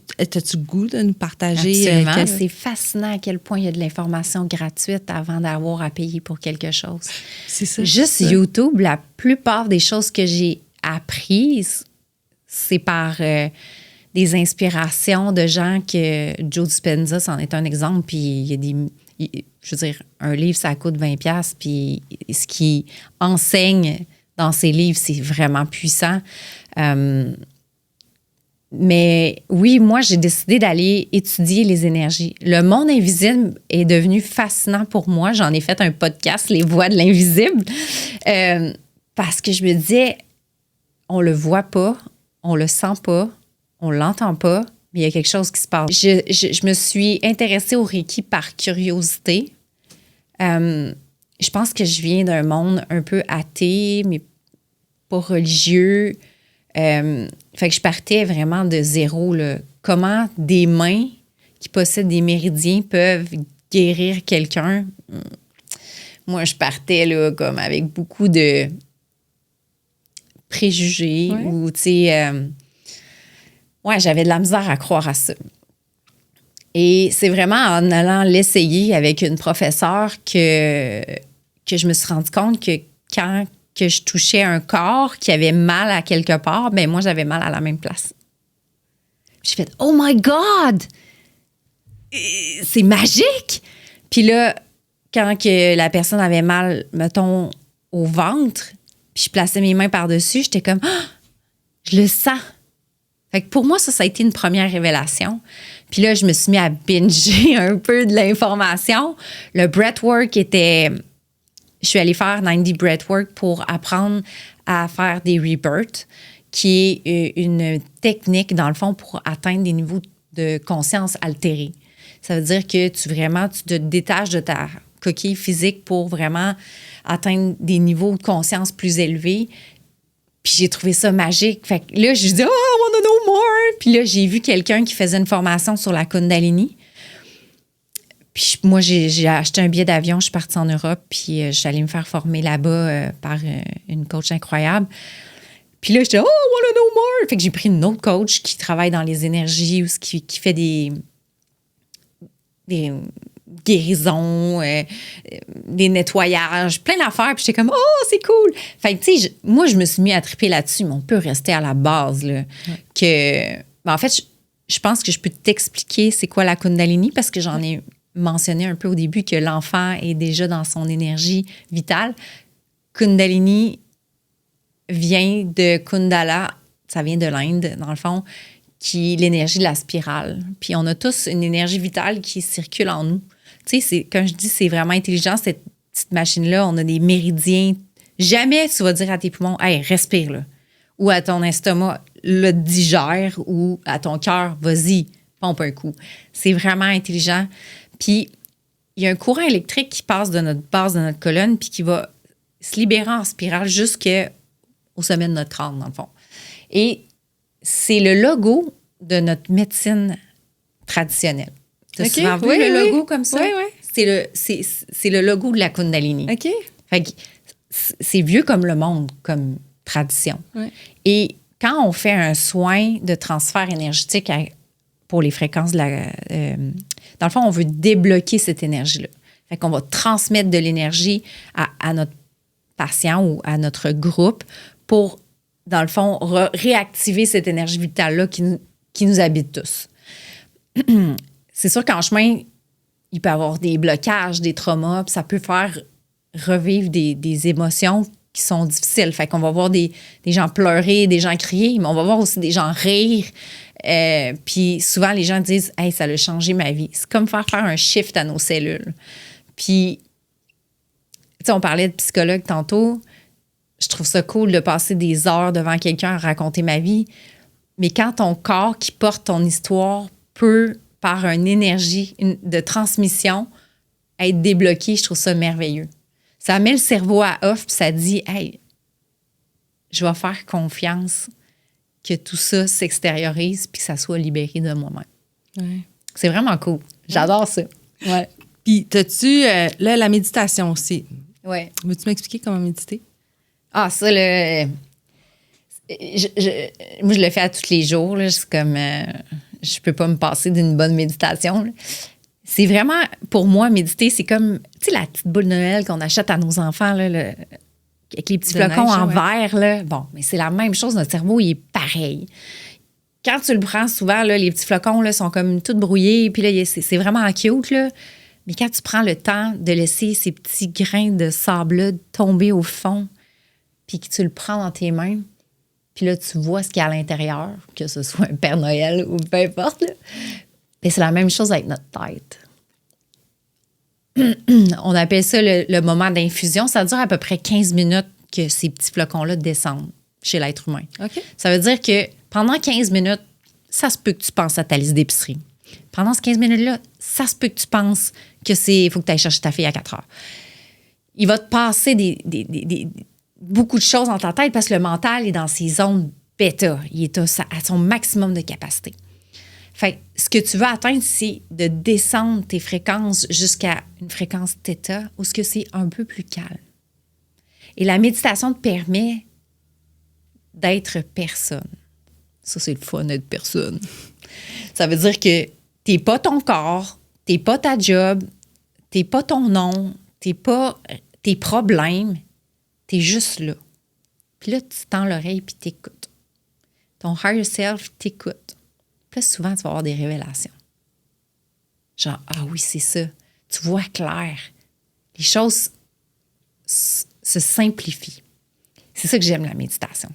B: goût de nous partager?
A: Absolument. C'est fascinant à quel point il y a de l'information gratuite avant d'avoir à payer pour quelque chose.
B: C'est ça.
A: Juste YouTube, la plupart des choses que j'ai apprises, c'est par des inspirations de gens que Joe Dispenza, c'en est un exemple, puis il y a je veux dire, un livre, ça coûte 20$, puis ce qu'il enseigne dans ses livres, c'est vraiment puissant. Mais oui, moi, j'ai décidé d'aller étudier les énergies. Le monde invisible est devenu fascinant pour moi. J'en ai fait un podcast, Les Voix de l'invisible, parce que je me disais, on le voit pas, on le sent pas, on l'entend pas, mais il y a quelque chose qui se passe. Je me suis intéressée au Reiki par curiosité. Je pense que je viens d'un monde un peu athée, mais pas religieux. Fait que je partais vraiment de zéro, là. Comment des mains qui possèdent des méridiens peuvent guérir quelqu'un? Moi, je partais là, comme avec beaucoup de préjugés ou, tu sais, j'avais de la misère à croire à ça. Et c'est vraiment en allant l'essayer avec une professeure que je me suis rendu compte que quand que je touchais un corps qui avait mal à quelque part, ben moi, j'avais mal à la même place. J'ai fait « Oh my God! C'est magique! » Puis là, quand que la personne avait mal, mettons, au ventre, puis je plaçais mes mains par-dessus, j'étais comme « Ah! Je le sens! » Fait que pour moi, ça a été une première révélation. Puis là, je me suis mis à binger un peu de l'information. Le breathwork était... Je suis allée faire 90 Breathwork pour apprendre à faire des rebirths, qui est une technique, dans le fond, pour atteindre des niveaux de conscience altérés. Ça veut dire que tu te détaches de ta coquille physique pour vraiment atteindre des niveaux de conscience plus élevés. Puis j'ai trouvé ça magique. Fait que là, je dis « Oh, I want to know more! » Puis là, j'ai vu quelqu'un qui faisait une formation sur la Kundalini. Puis moi, j'ai acheté un billet d'avion, je suis partie en Europe, puis je suis allée me faire former là-bas par une coach incroyable. Puis là, j'étais « Oh, I want to know more! » Fait que j'ai pris une autre coach qui travaille dans les énergies ou qui fait des guérisons, des nettoyages, plein d'affaires. Puis j'étais comme « Oh, c'est cool! » Fait que, tu sais, moi, je me suis mis à triper là-dessus, mais on peut rester à la base, là. En fait, je pense que je peux t'expliquer c'est quoi la Kundalini parce que j'en ai mentionné un peu au début que l'enfant est déjà dans son énergie vitale. Kundalini vient de Kundala, ça vient de l'Inde, dans le fond, qui est l'énergie de la spirale. Puis on a tous une énergie vitale qui circule en nous. Tu sais, quand je dis c'est vraiment intelligent, cette petite machine-là, on a des méridiens. Jamais tu vas dire à tes poumons « Hey, respire, là ». Ou à ton estomac, le digère, ou à ton cœur, vas-y, pompe un coup. C'est vraiment intelligent. Puis, il y a un courant électrique qui passe de notre base de notre colonne puis qui va se libérer en spirale jusqu'au sommet de notre crâne, dans le fond. Et c'est le logo de notre médecine traditionnelle. Tu as souvent vu le logo comme ça?
B: Oui, oui.
A: C'est le logo de la Kundalini.
B: OK.
A: Fait que c'est vieux comme le monde, comme tradition.
B: Ouais.
A: Et quand on fait un soin de transfert énergétique pour les fréquences dans le fond, on veut débloquer cette énergie-là. Fait qu'on va transmettre de l'énergie à notre patient ou à notre groupe pour, dans le fond, réactiver cette énergie vitale-là qui nous habite tous. C'est sûr qu'en chemin, il peut y avoir des blocages, des traumas, puis ça peut faire revivre des émotions qui sont difficiles. Fait qu'on va voir des gens pleurer, des gens crier, mais on va voir aussi des gens rire. Puis souvent, les gens disent « Hey, ça a changé ma vie ». C'est comme faire un shift à nos cellules. Puis, tu sais, on parlait de psychologue tantôt. Je trouve ça cool de passer des heures devant quelqu'un à raconter ma vie. Mais quand ton corps qui porte ton histoire peut, par une énergie de transmission, être débloqué, je trouve ça merveilleux. Ça met le cerveau à off, puis ça dit « Hey, je vais faire confiance que tout ça s'extériorise puis que ça soit libéré de moi-même. »
B: Ouais.
A: C'est vraiment cool. J'adore ça. Ouais.
B: Puis, t'as-tu, là, la méditation aussi.
A: Ouais.
B: Veux-tu m'expliquer comment méditer?
A: Ah, ça, là... moi, je le fais à tous les jours. Là. C'est comme... je peux pas me passer d'une bonne méditation. Là. C'est vraiment... Pour moi, méditer, c'est comme... Tu sais, la petite boule de Noël qu'on achète à nos enfants, là, avec les petits flocons en verre. Là. Bon, mais c'est la même chose. Notre cerveau, il est pareil. quand tu le prends, souvent, là, les petits flocons là, sont comme tout brouillés. Puis là, c'est vraiment cute, là. Mais quand tu prends le temps de laisser ces petits grains de sable-là tomber au fond, puis que tu le prends dans tes mains, puis là, tu vois ce qu'il y a à l'intérieur, que ce soit un Père Noël ou peu importe, là. Et c'est la même chose avec notre tête. On appelle ça le moment d'infusion. Ça dure à peu près 15 minutes que ces petits flocons-là descendent chez l'être humain.
B: OK.
A: Ça veut dire que pendant 15 minutes, ça se peut que tu penses à ta liste d'épicerie. Pendant ces 15 minutes-là, ça se peut que tu penses que il faut que tu ailles chercher ta fille à 4 heures. Il va te passer beaucoup de choses dans ta tête parce que le mental est dans ses zones bêta. Il est à son maximum de capacité. Fait que ce que tu veux atteindre, c'est de descendre tes fréquences jusqu'à une fréquence θ où ce que c'est un peu plus calme. Et la méditation te permet d'être personne. Ça, c'est le fun d'être personne. Ça veut dire que t'es pas ton corps, t'es pas ta job, t'es pas ton nom, t'es pas tes problèmes, t'es juste là. Puis là, tu tends l'oreille puis t'écoutes. Ton higher self t'écoute. Puis là, souvent, tu vas avoir des révélations. Genre, ah oui, c'est ça. Tu vois clair. Les choses se simplifient. C'est ça que j'aime, la méditation.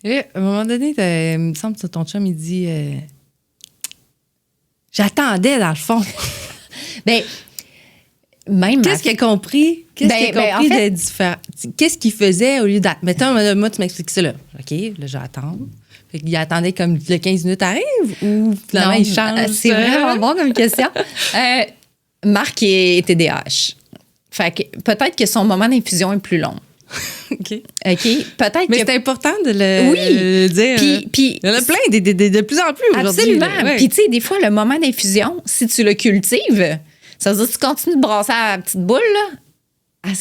B: Et à un moment donné, il me semble que ton chum, il dit j'attendais, dans le fond.
A: Bien, même.
B: Qu'est-ce qu'il a compris? En fait, de différent? Qu'est-ce qu'il faisait au lieu d'attendre? Mettons, moi, tu m'expliques ça, là. OK, là, j'attends. Fait qu'il attendait comme le 15 minutes arrive ou finalement, il change?
A: C'est vraiment bon comme question. Marc est TDAH. Fait que peut-être que son moment d'infusion est plus long.
B: OK.
A: Peut-être
B: mais
A: que...
B: c'est important de le dire. Puis, il y en a plein, de plus en plus aujourd'hui.
A: Absolument.
B: Ouais.
A: Puis, tu sais, des fois, le moment d'infusion, si tu le cultives, ça veut dire que tu continues de brasser à la petite boule, là,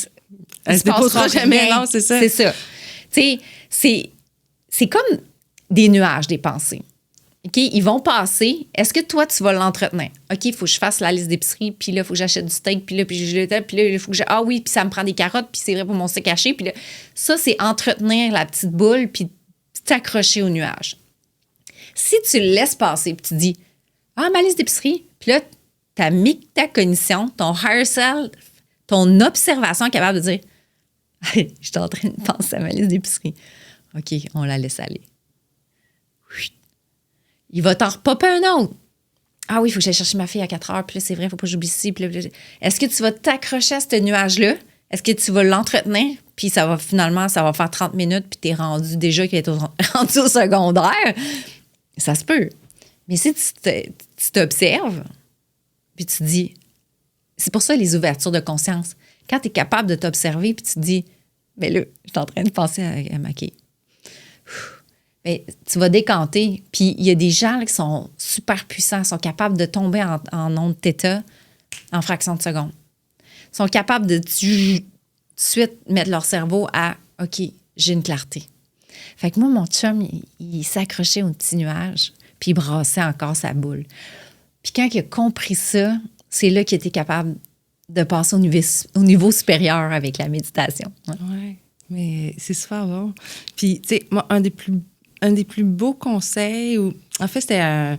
B: elle se déposera jamais, non, c'est ça.
A: C'est ça. Tu sais, c'est comme des nuages, des pensées. OK? Ils vont passer. Est-ce que toi, tu vas l'entretenir? OK, il faut que je fasse la liste d'épicerie, puis là, il faut que j'achète du steak, puis là, il faut que j'ai... Ah oui, puis ça me prend des carottes, puis c'est vrai pour mon steak haché. Puis là, ça, c'est entretenir la petite boule, puis t'accrocher au nuage. Si tu le laisses passer, puis tu dis, ah, ma liste d'épicerie, puis là, ta métacognition, ton higher self, ton observation est capable de dire, je suis en train de penser à ma liste d'épicerie. OK, on la laisse aller. Il va t'en repopper un autre. Ah oui, il faut que j'aille chercher ma fille à 4 heures. Puis là, c'est vrai, il ne faut pas que j'oublie ci. Est-ce que tu vas t'accrocher à ce nuage-là? Est-ce que tu vas l'entretenir? Puis ça va faire 30 minutes, puis tu es rendu déjà qu'il est rendu au secondaire. Ça se peut. Mais si tu t'observes, puis tu te dis... C'est pour ça les ouvertures de conscience. Quand tu es capable de t'observer, puis tu te dis, mais là, je suis en train de penser à ma quille. Mais tu vas décanter. Puis il y a des gens là, qui sont super puissants, sont capables de tomber en onde θ en fraction de seconde. Ils sont capables de tout de suite mettre leur cerveau à « OK, j'ai une clarté ». Fait que moi, mon chum, il s'accrochait au petit nuage, puis il brassait encore sa boule. Puis quand il a compris ça, c'est là qu'il était capable de passer au niveau supérieur avec la méditation.
B: Oui, mais c'est super bon. Puis, tu sais, moi, un des plus beaux conseils, en fait, c'était un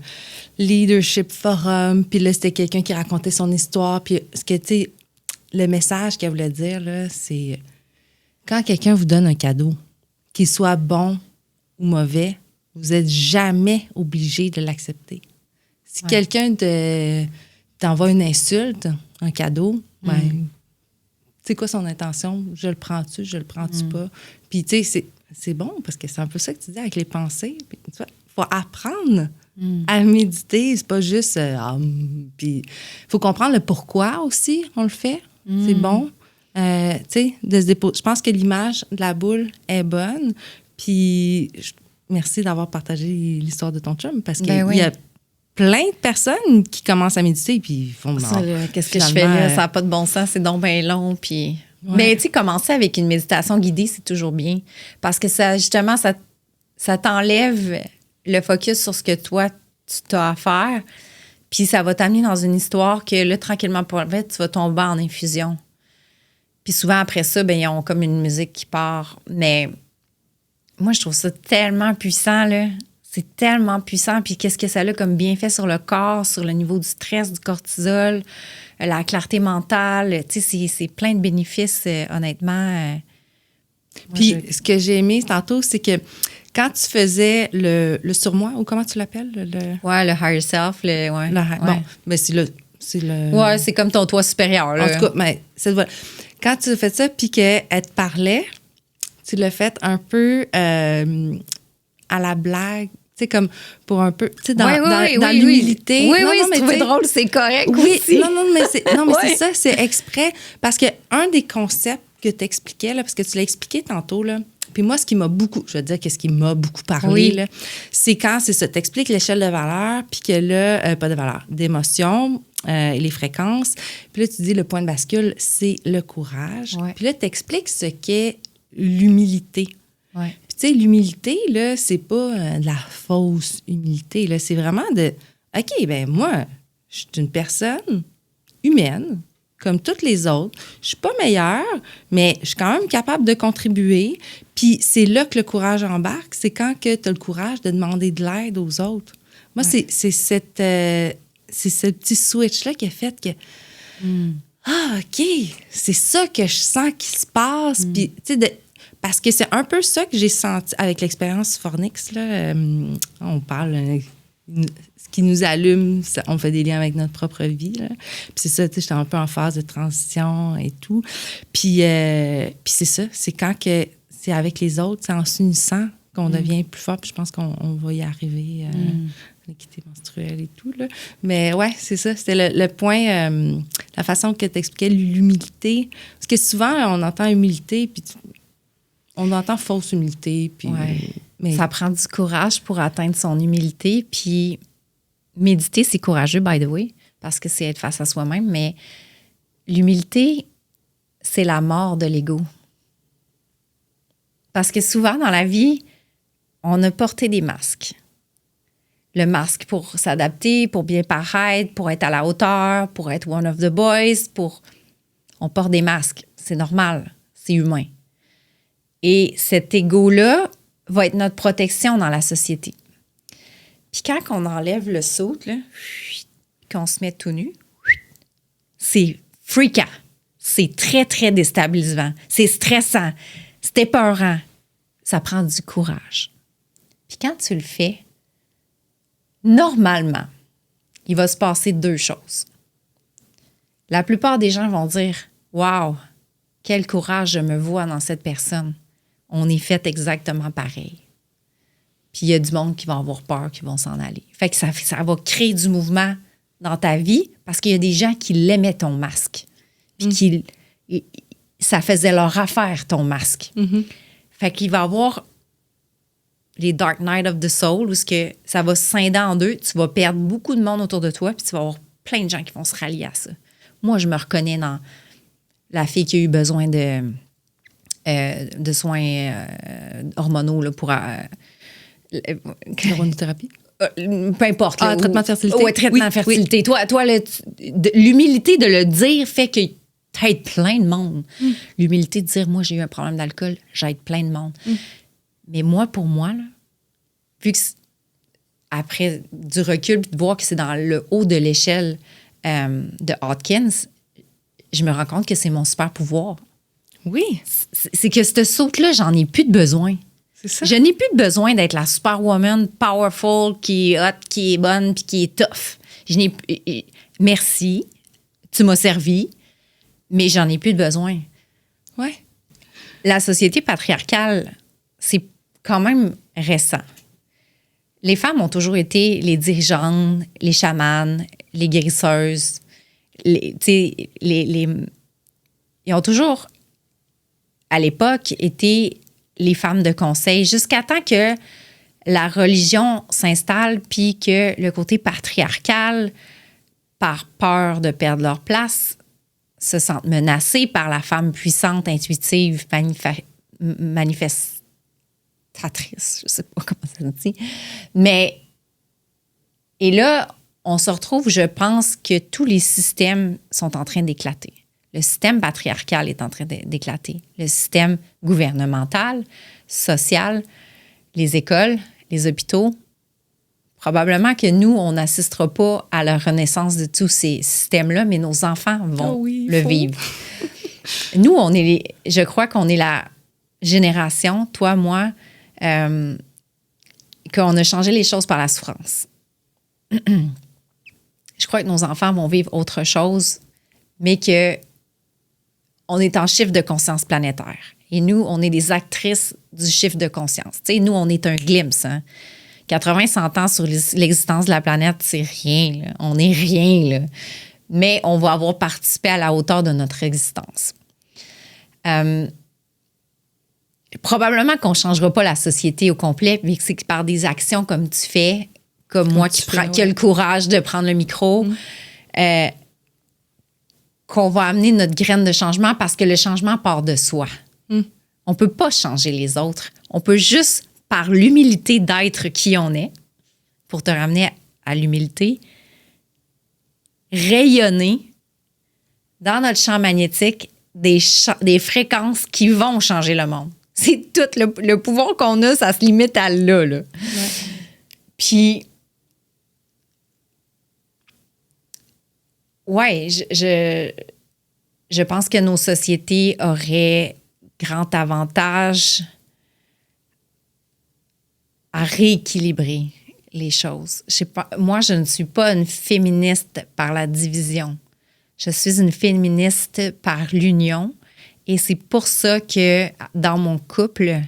B: leadership forum, puis là, c'était quelqu'un qui racontait son histoire, puis ce que, tu sais, le message qu'elle voulait dire, là, c'est quand quelqu'un vous donne un cadeau, qu'il soit bon ou mauvais, vous n'êtes jamais obligé de l'accepter. Si quelqu'un t'envoie une insulte, un cadeau, ben, c'est quoi son intention? Je le prends-tu, je le prends-tu pas? Puis, tu sais, c'est bon parce que c'est un peu ça que tu dis avec les pensées. Il faut apprendre à méditer. C'est pas juste... puis il faut comprendre le pourquoi aussi on le fait. C'est bon. Tu sais, de se déposer. Je pense que l'image de la boule est bonne. Puis merci d'avoir partagé l'histoire de ton chum parce qu'il y a plein de personnes qui commencent à méditer puis ils font...
A: Qu'est-ce que je fais là? Ça n'a pas de bon sens, c'est donc bien long. Puis... Mais tu sais, commencer avec une méditation guidée, c'est toujours bien. Parce que ça, justement, ça t'enlève le focus sur ce que toi, tu as à faire. Puis ça va t'amener dans une histoire que là, tranquillement, tu vas tomber en infusion. Puis souvent, après ça, ben, ils ont comme une musique qui part. Mais moi, je trouve ça tellement puissant, là. C'est tellement puissant. Puis qu'est-ce que ça a comme bienfait sur le corps, sur le niveau du stress, du cortisol, la clarté mentale. Tu sais, c'est plein de bénéfices, honnêtement.
B: Puis ce que j'ai aimé tantôt, c'est que quand tu faisais le surmoi, ou comment tu l'appelles?
A: Ouais, le higher self.
B: Bon, mais c'est le...
A: Ouais, c'est comme ton toi supérieur. Là.
B: En tout cas, mais quand tu fais ça, puis qu'elle te parlait, tu l'as fait un peu à la blague, tu sais, comme pour un peu, tu sais, dans l'humilité.
A: Oui, c'est trouvé drôle, c'est correct aussi.
B: Non, mais c'est ça, c'est exprès. Parce que un des concepts que tu expliquais, là, parce que tu l'as expliqué tantôt, là, puis moi, ce qui m'a beaucoup, je veux dire, qu'est-ce qui m'a beaucoup parlé, là, c'est quand c'est ça, t'expliques l'échelle de valeur, puis que là, pas de valeur, d'émotion, et les fréquences. Puis là, tu dis le point de bascule, c'est le courage.
A: Ouais.
B: Puis là, t'expliques ce qu'est l'humilité.
A: Ouais.
B: Puis tu sais, l'humilité, là, c'est pas de la fausse humilité, là, c'est vraiment de, OK, ben moi, je suis une personne humaine, comme toutes les autres. Je suis pas meilleure, mais je suis quand même capable de contribuer. Puis c'est là que le courage embarque. C'est quand que tu as le courage de demander de l'aide aux autres. Moi, c'est ce petit switch-là qui a fait que... Ah, OK, c'est ça que je sens qui se passe. Puis, tu sais, parce que c'est un peu ça que j'ai senti avec l'expérience Fornix, là. On parle... ce qui nous allume, on fait des liens avec notre propre vie. Là. Puis c'est ça, tu sais, j'étais un peu en phase de transition et tout. Puis c'est ça, c'est quand que c'est avec les autres, c'est en s'unissant qu'on devient plus fort. Puis je pense qu'on va y arriver, l'équité menstruelle et tout. Là. Mais ouais, c'est ça, c'était le point, la façon que tu expliquais l'humilité. Parce que souvent, on entend humilité, puis on entend fausse humilité. Puis, mais...
A: Ça prend du courage pour atteindre son humilité. Puis méditer, c'est courageux, by the way, parce que c'est être face à soi-même. Mais l'humilité, c'est la mort de l'ego. Parce que souvent, dans la vie, on a porté des masques. Le masque pour s'adapter, pour bien paraître, pour être à la hauteur, pour être one of the boys, on porte des masques. C'est normal, c'est humain. Et cet ego-là va être notre protection dans la société. Puis quand on enlève le saut, là, qu'on se met tout nu, c'est freakant. C'est très, très déstabilisant. C'est stressant. C'est épeurant. Ça prend du courage. Puis quand tu le fais, normalement, il va se passer deux choses. La plupart des gens vont dire « Wow, quel courage je me vois dans cette personne. » On est fait exactement pareil. Puis il y a du monde qui va avoir peur, qui vont s'en aller. Fait que ça va créer du mouvement dans ta vie parce qu'il y a des gens qui l'aimaient ton masque. Puis ça faisait leur affaire, ton masque. Fait qu'il va y avoir les Dark Night of the Soul où ça va se scinder en deux. Tu vas perdre beaucoup de monde autour de toi puis tu vas avoir plein de gens qui vont se rallier à ça. Moi, je me reconnais dans la fille qui a eu besoin de soins hormonaux là, pour...
B: L'hormonothérapie?
A: Peu importe.
B: Là, traitement de fertilité.
A: Oui, traitement de fertilité. Toi l'humilité de le dire fait que t'aides plein de monde. L'humilité de dire, moi, j'ai eu un problème d'alcool, j'aide plein de monde. Mais pour moi, là, vu que après du recul, de voir que c'est dans le haut de l'échelle de Hawkins, je me rends compte que c'est mon super pouvoir.
B: Oui.
A: C'est que ce saut-là, j'en ai plus de besoin.
B: C'est ça.
A: Je n'ai plus de besoin d'être la superwoman powerful, qui est hot, qui est bonne, puis qui est tough. Merci, tu m'as servi, mais j'en ai plus de besoin.
B: Ouais.
A: La société patriarcale, c'est quand même récent. Les femmes ont toujours été les dirigeantes, les chamanes, les guérisseuses. Ils ont toujours, à l'époque, été les femmes de conseil jusqu'à temps que la religion s'installe puis que le côté patriarcal, par peur de perdre leur place, se sentent menacés par la femme puissante, intuitive, manifestatrice, je ne sais pas comment ça se dit. Et là, on se retrouve, je pense que tous les systèmes sont en train d'éclater. Le système patriarcal est en train d'éclater. Le système gouvernemental, social, les écoles, les hôpitaux, probablement que nous, on n'assistera pas à la renaissance de tous ces systèmes-là, mais nos enfants vont vivre. Nous, je crois qu'on est la génération, toi, moi, qu'on a changé les choses par la souffrance. Je crois que nos enfants vont vivre autre chose, mais qu'on est en chiffre de conscience planétaire. Et nous, on est des actrices du chiffre de conscience. Tu sais, nous, on est un glimpse. 80-100 ans sur l'existence de la planète, c'est rien. Là. On n'est rien. Là. Mais on va avoir participé à la hauteur de notre existence. Probablement qu'on ne changera pas la société au complet, mais c'est que par des actions comme tu fais, comme moi qui a le courage de prendre le micro, qu'on va amener notre graine de changement parce que le changement part de soi. On ne peut pas changer les autres. On peut juste, par l'humilité d'être qui on est, pour te ramener à l'humilité, rayonner dans notre champ magnétique des fréquences qui vont changer le monde. C'est tout le pouvoir qu'on a, ça se limite à là. Ouais. Puis, ouais, je pense que nos sociétés auraient grand avantage à rééquilibrer les choses. Je sais pas, moi, je ne suis pas une féministe par la division. Je suis une féministe par l'union. Et c'est pour ça que dans mon couple,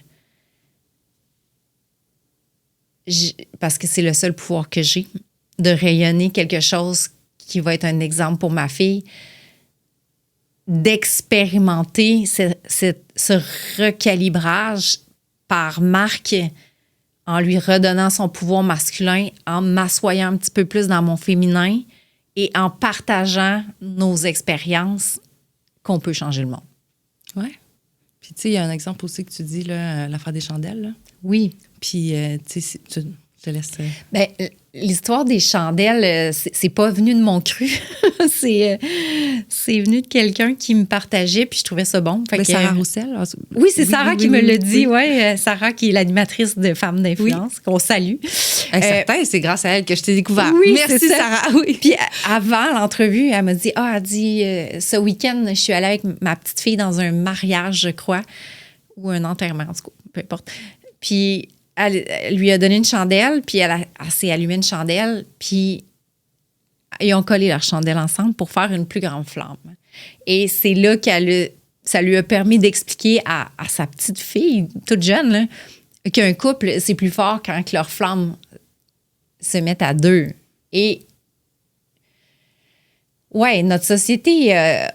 A: parce que c'est le seul pouvoir que j'ai, de rayonner quelque chose qui va être un exemple pour ma fille, d'expérimenter ce recalibrage par Marc en lui redonnant son pouvoir masculin, en m'assoyant un petit peu plus dans mon féminin et en partageant nos expériences qu'on peut changer le monde.
B: Oui. Puis, tu sais, il y a un exemple aussi que tu dis, là, l'affaire des chandelles. Là.
A: Oui.
B: Puis, tu sais, je te laisse...
A: Bien, l'histoire des chandelles, c'est pas venu de mon cru. c'est venu de quelqu'un qui me partageait, puis je trouvais ça bon.
B: Fait que, Sarah Roussel?
A: Oui, c'est Sarah qui me l'a dit. Oui. Sarah, qui est l'animatrice de Femmes d'influence, qu'on salue.
B: Certain, c'est grâce à elle que je t'ai découvert.
A: Oui,
B: merci, Sarah. Oui.
A: Puis avant l'entrevue, elle m'a dit, ce week-end, je suis allée avec ma petite fille dans un mariage, je crois, ou un enterrement, en tout cas, peu importe. Puis elle lui a donné une chandelle, puis elle s'est allumée une chandelle, puis ils ont collé leur chandelle ensemble pour faire une plus grande flamme. Et c'est là ça lui a permis d'expliquer à sa petite fille, toute jeune, là, qu'un couple, c'est plus fort quand leurs flammes se mettent à deux. Et ouais, notre société,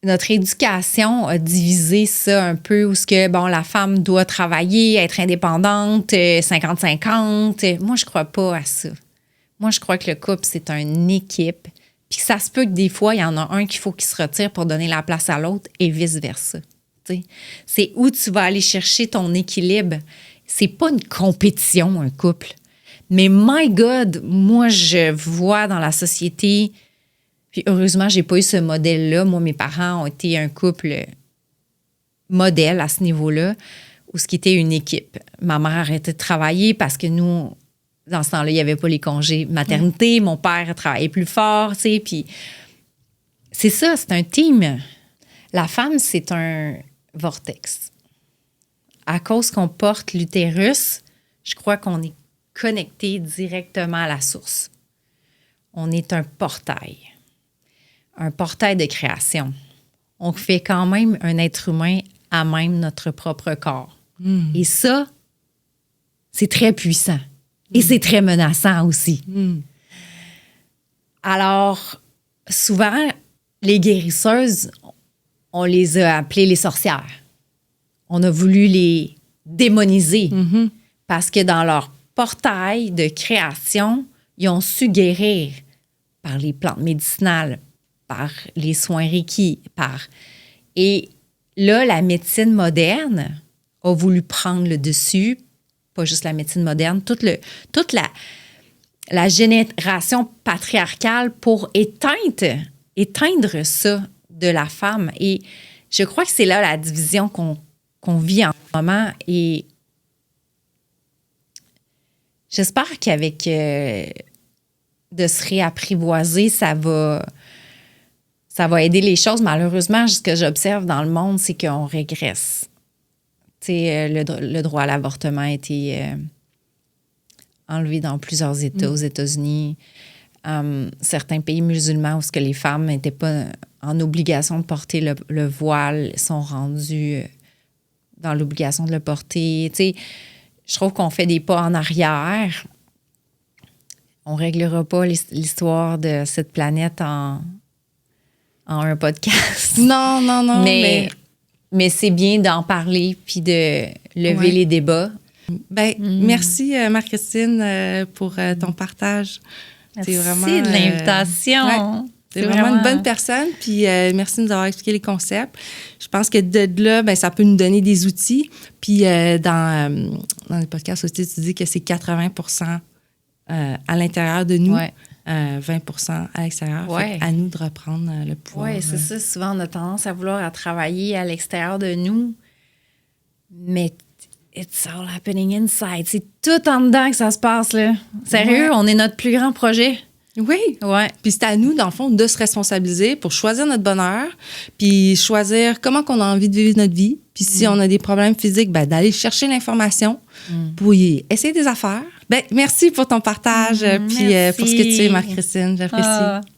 A: notre éducation a divisé ça un peu où la femme doit travailler, être indépendante, 50-50. Moi, je crois pas à ça. Moi, je crois que le couple, c'est une équipe. Puis ça se peut que des fois, il y en a un qu'il faut qu'il se retire pour donner la place à l'autre et vice-versa. T'sais. C'est où tu vas aller chercher ton équilibre. C'est pas une compétition, un couple. Mais my God, moi, je vois dans la société... Puis heureusement, j'ai pas eu ce modèle-là. Moi, mes parents ont été un couple modèle à ce niveau-là, où ce qui était une équipe. Ma mère arrêtait de travailler parce que nous, dans ce temps-là, il n'y avait pas les congés maternité. Mon père travaillait plus fort, tu sais. Puis c'est ça, c'est un team. La femme, c'est un vortex. À cause qu'on porte l'utérus, je crois qu'on est connecté directement à la source. On est un portail de création. On fait quand même un être humain à même notre propre corps. Et ça, c'est très puissant. Et c'est très menaçant aussi. Alors, souvent, les guérisseuses, on les a appelées les sorcières. On a voulu les démoniser parce que dans leur portail de création, ils ont su guérir par les plantes médicinales, par les soins Reiki, Et là, la médecine moderne a voulu prendre le dessus, pas juste la médecine moderne, toute la génération patriarcale pour éteindre ça de la femme. Et je crois que c'est là la division qu'on vit en ce moment. Et j'espère qu'avec de se réapprivoiser, ça va aider les choses. Malheureusement, ce que j'observe dans le monde, c'est qu'on régresse. Tu sais, le droit à l'avortement a été enlevé dans plusieurs États, aux États-Unis. Certains pays musulmans où les femmes n'étaient pas en obligation de porter le voile sont rendus dans l'obligation de le porter. Tu sais, je trouve qu'on fait des pas en arrière. On ne réglera pas l'histoire de cette planète en un podcast.
B: Non.
A: Mais c'est bien d'en parler puis de lever les débats.
B: Merci, Marie-Christine, pour ton partage.
A: Merci de l'invitation.
B: C'est vraiment une bonne personne. Puis merci de nous avoir expliqué les concepts. Je pense que de là, ça peut nous donner des outils. Puis dans les podcasts aussi, tu dis que c'est 80% à l'intérieur de nous, 20% à l'extérieur. À nous de reprendre le pouvoir.
A: Oui, c'est ça. Souvent, on a tendance à vouloir travailler à l'extérieur de nous. Mais it's all happening inside. C'est tout en dedans que ça se passe, là. Sérieux, on est notre plus grand projet.
B: Oui. Puis c'est à nous, dans le fond, de se responsabiliser pour choisir notre bonheur, puis choisir comment on a envie de vivre notre vie. Puis si on a des problèmes physiques, d'aller chercher l'information pour y essayer des affaires. Merci pour ton partage, puis pour ce que tu fais, Marie-Christine. J'apprécie.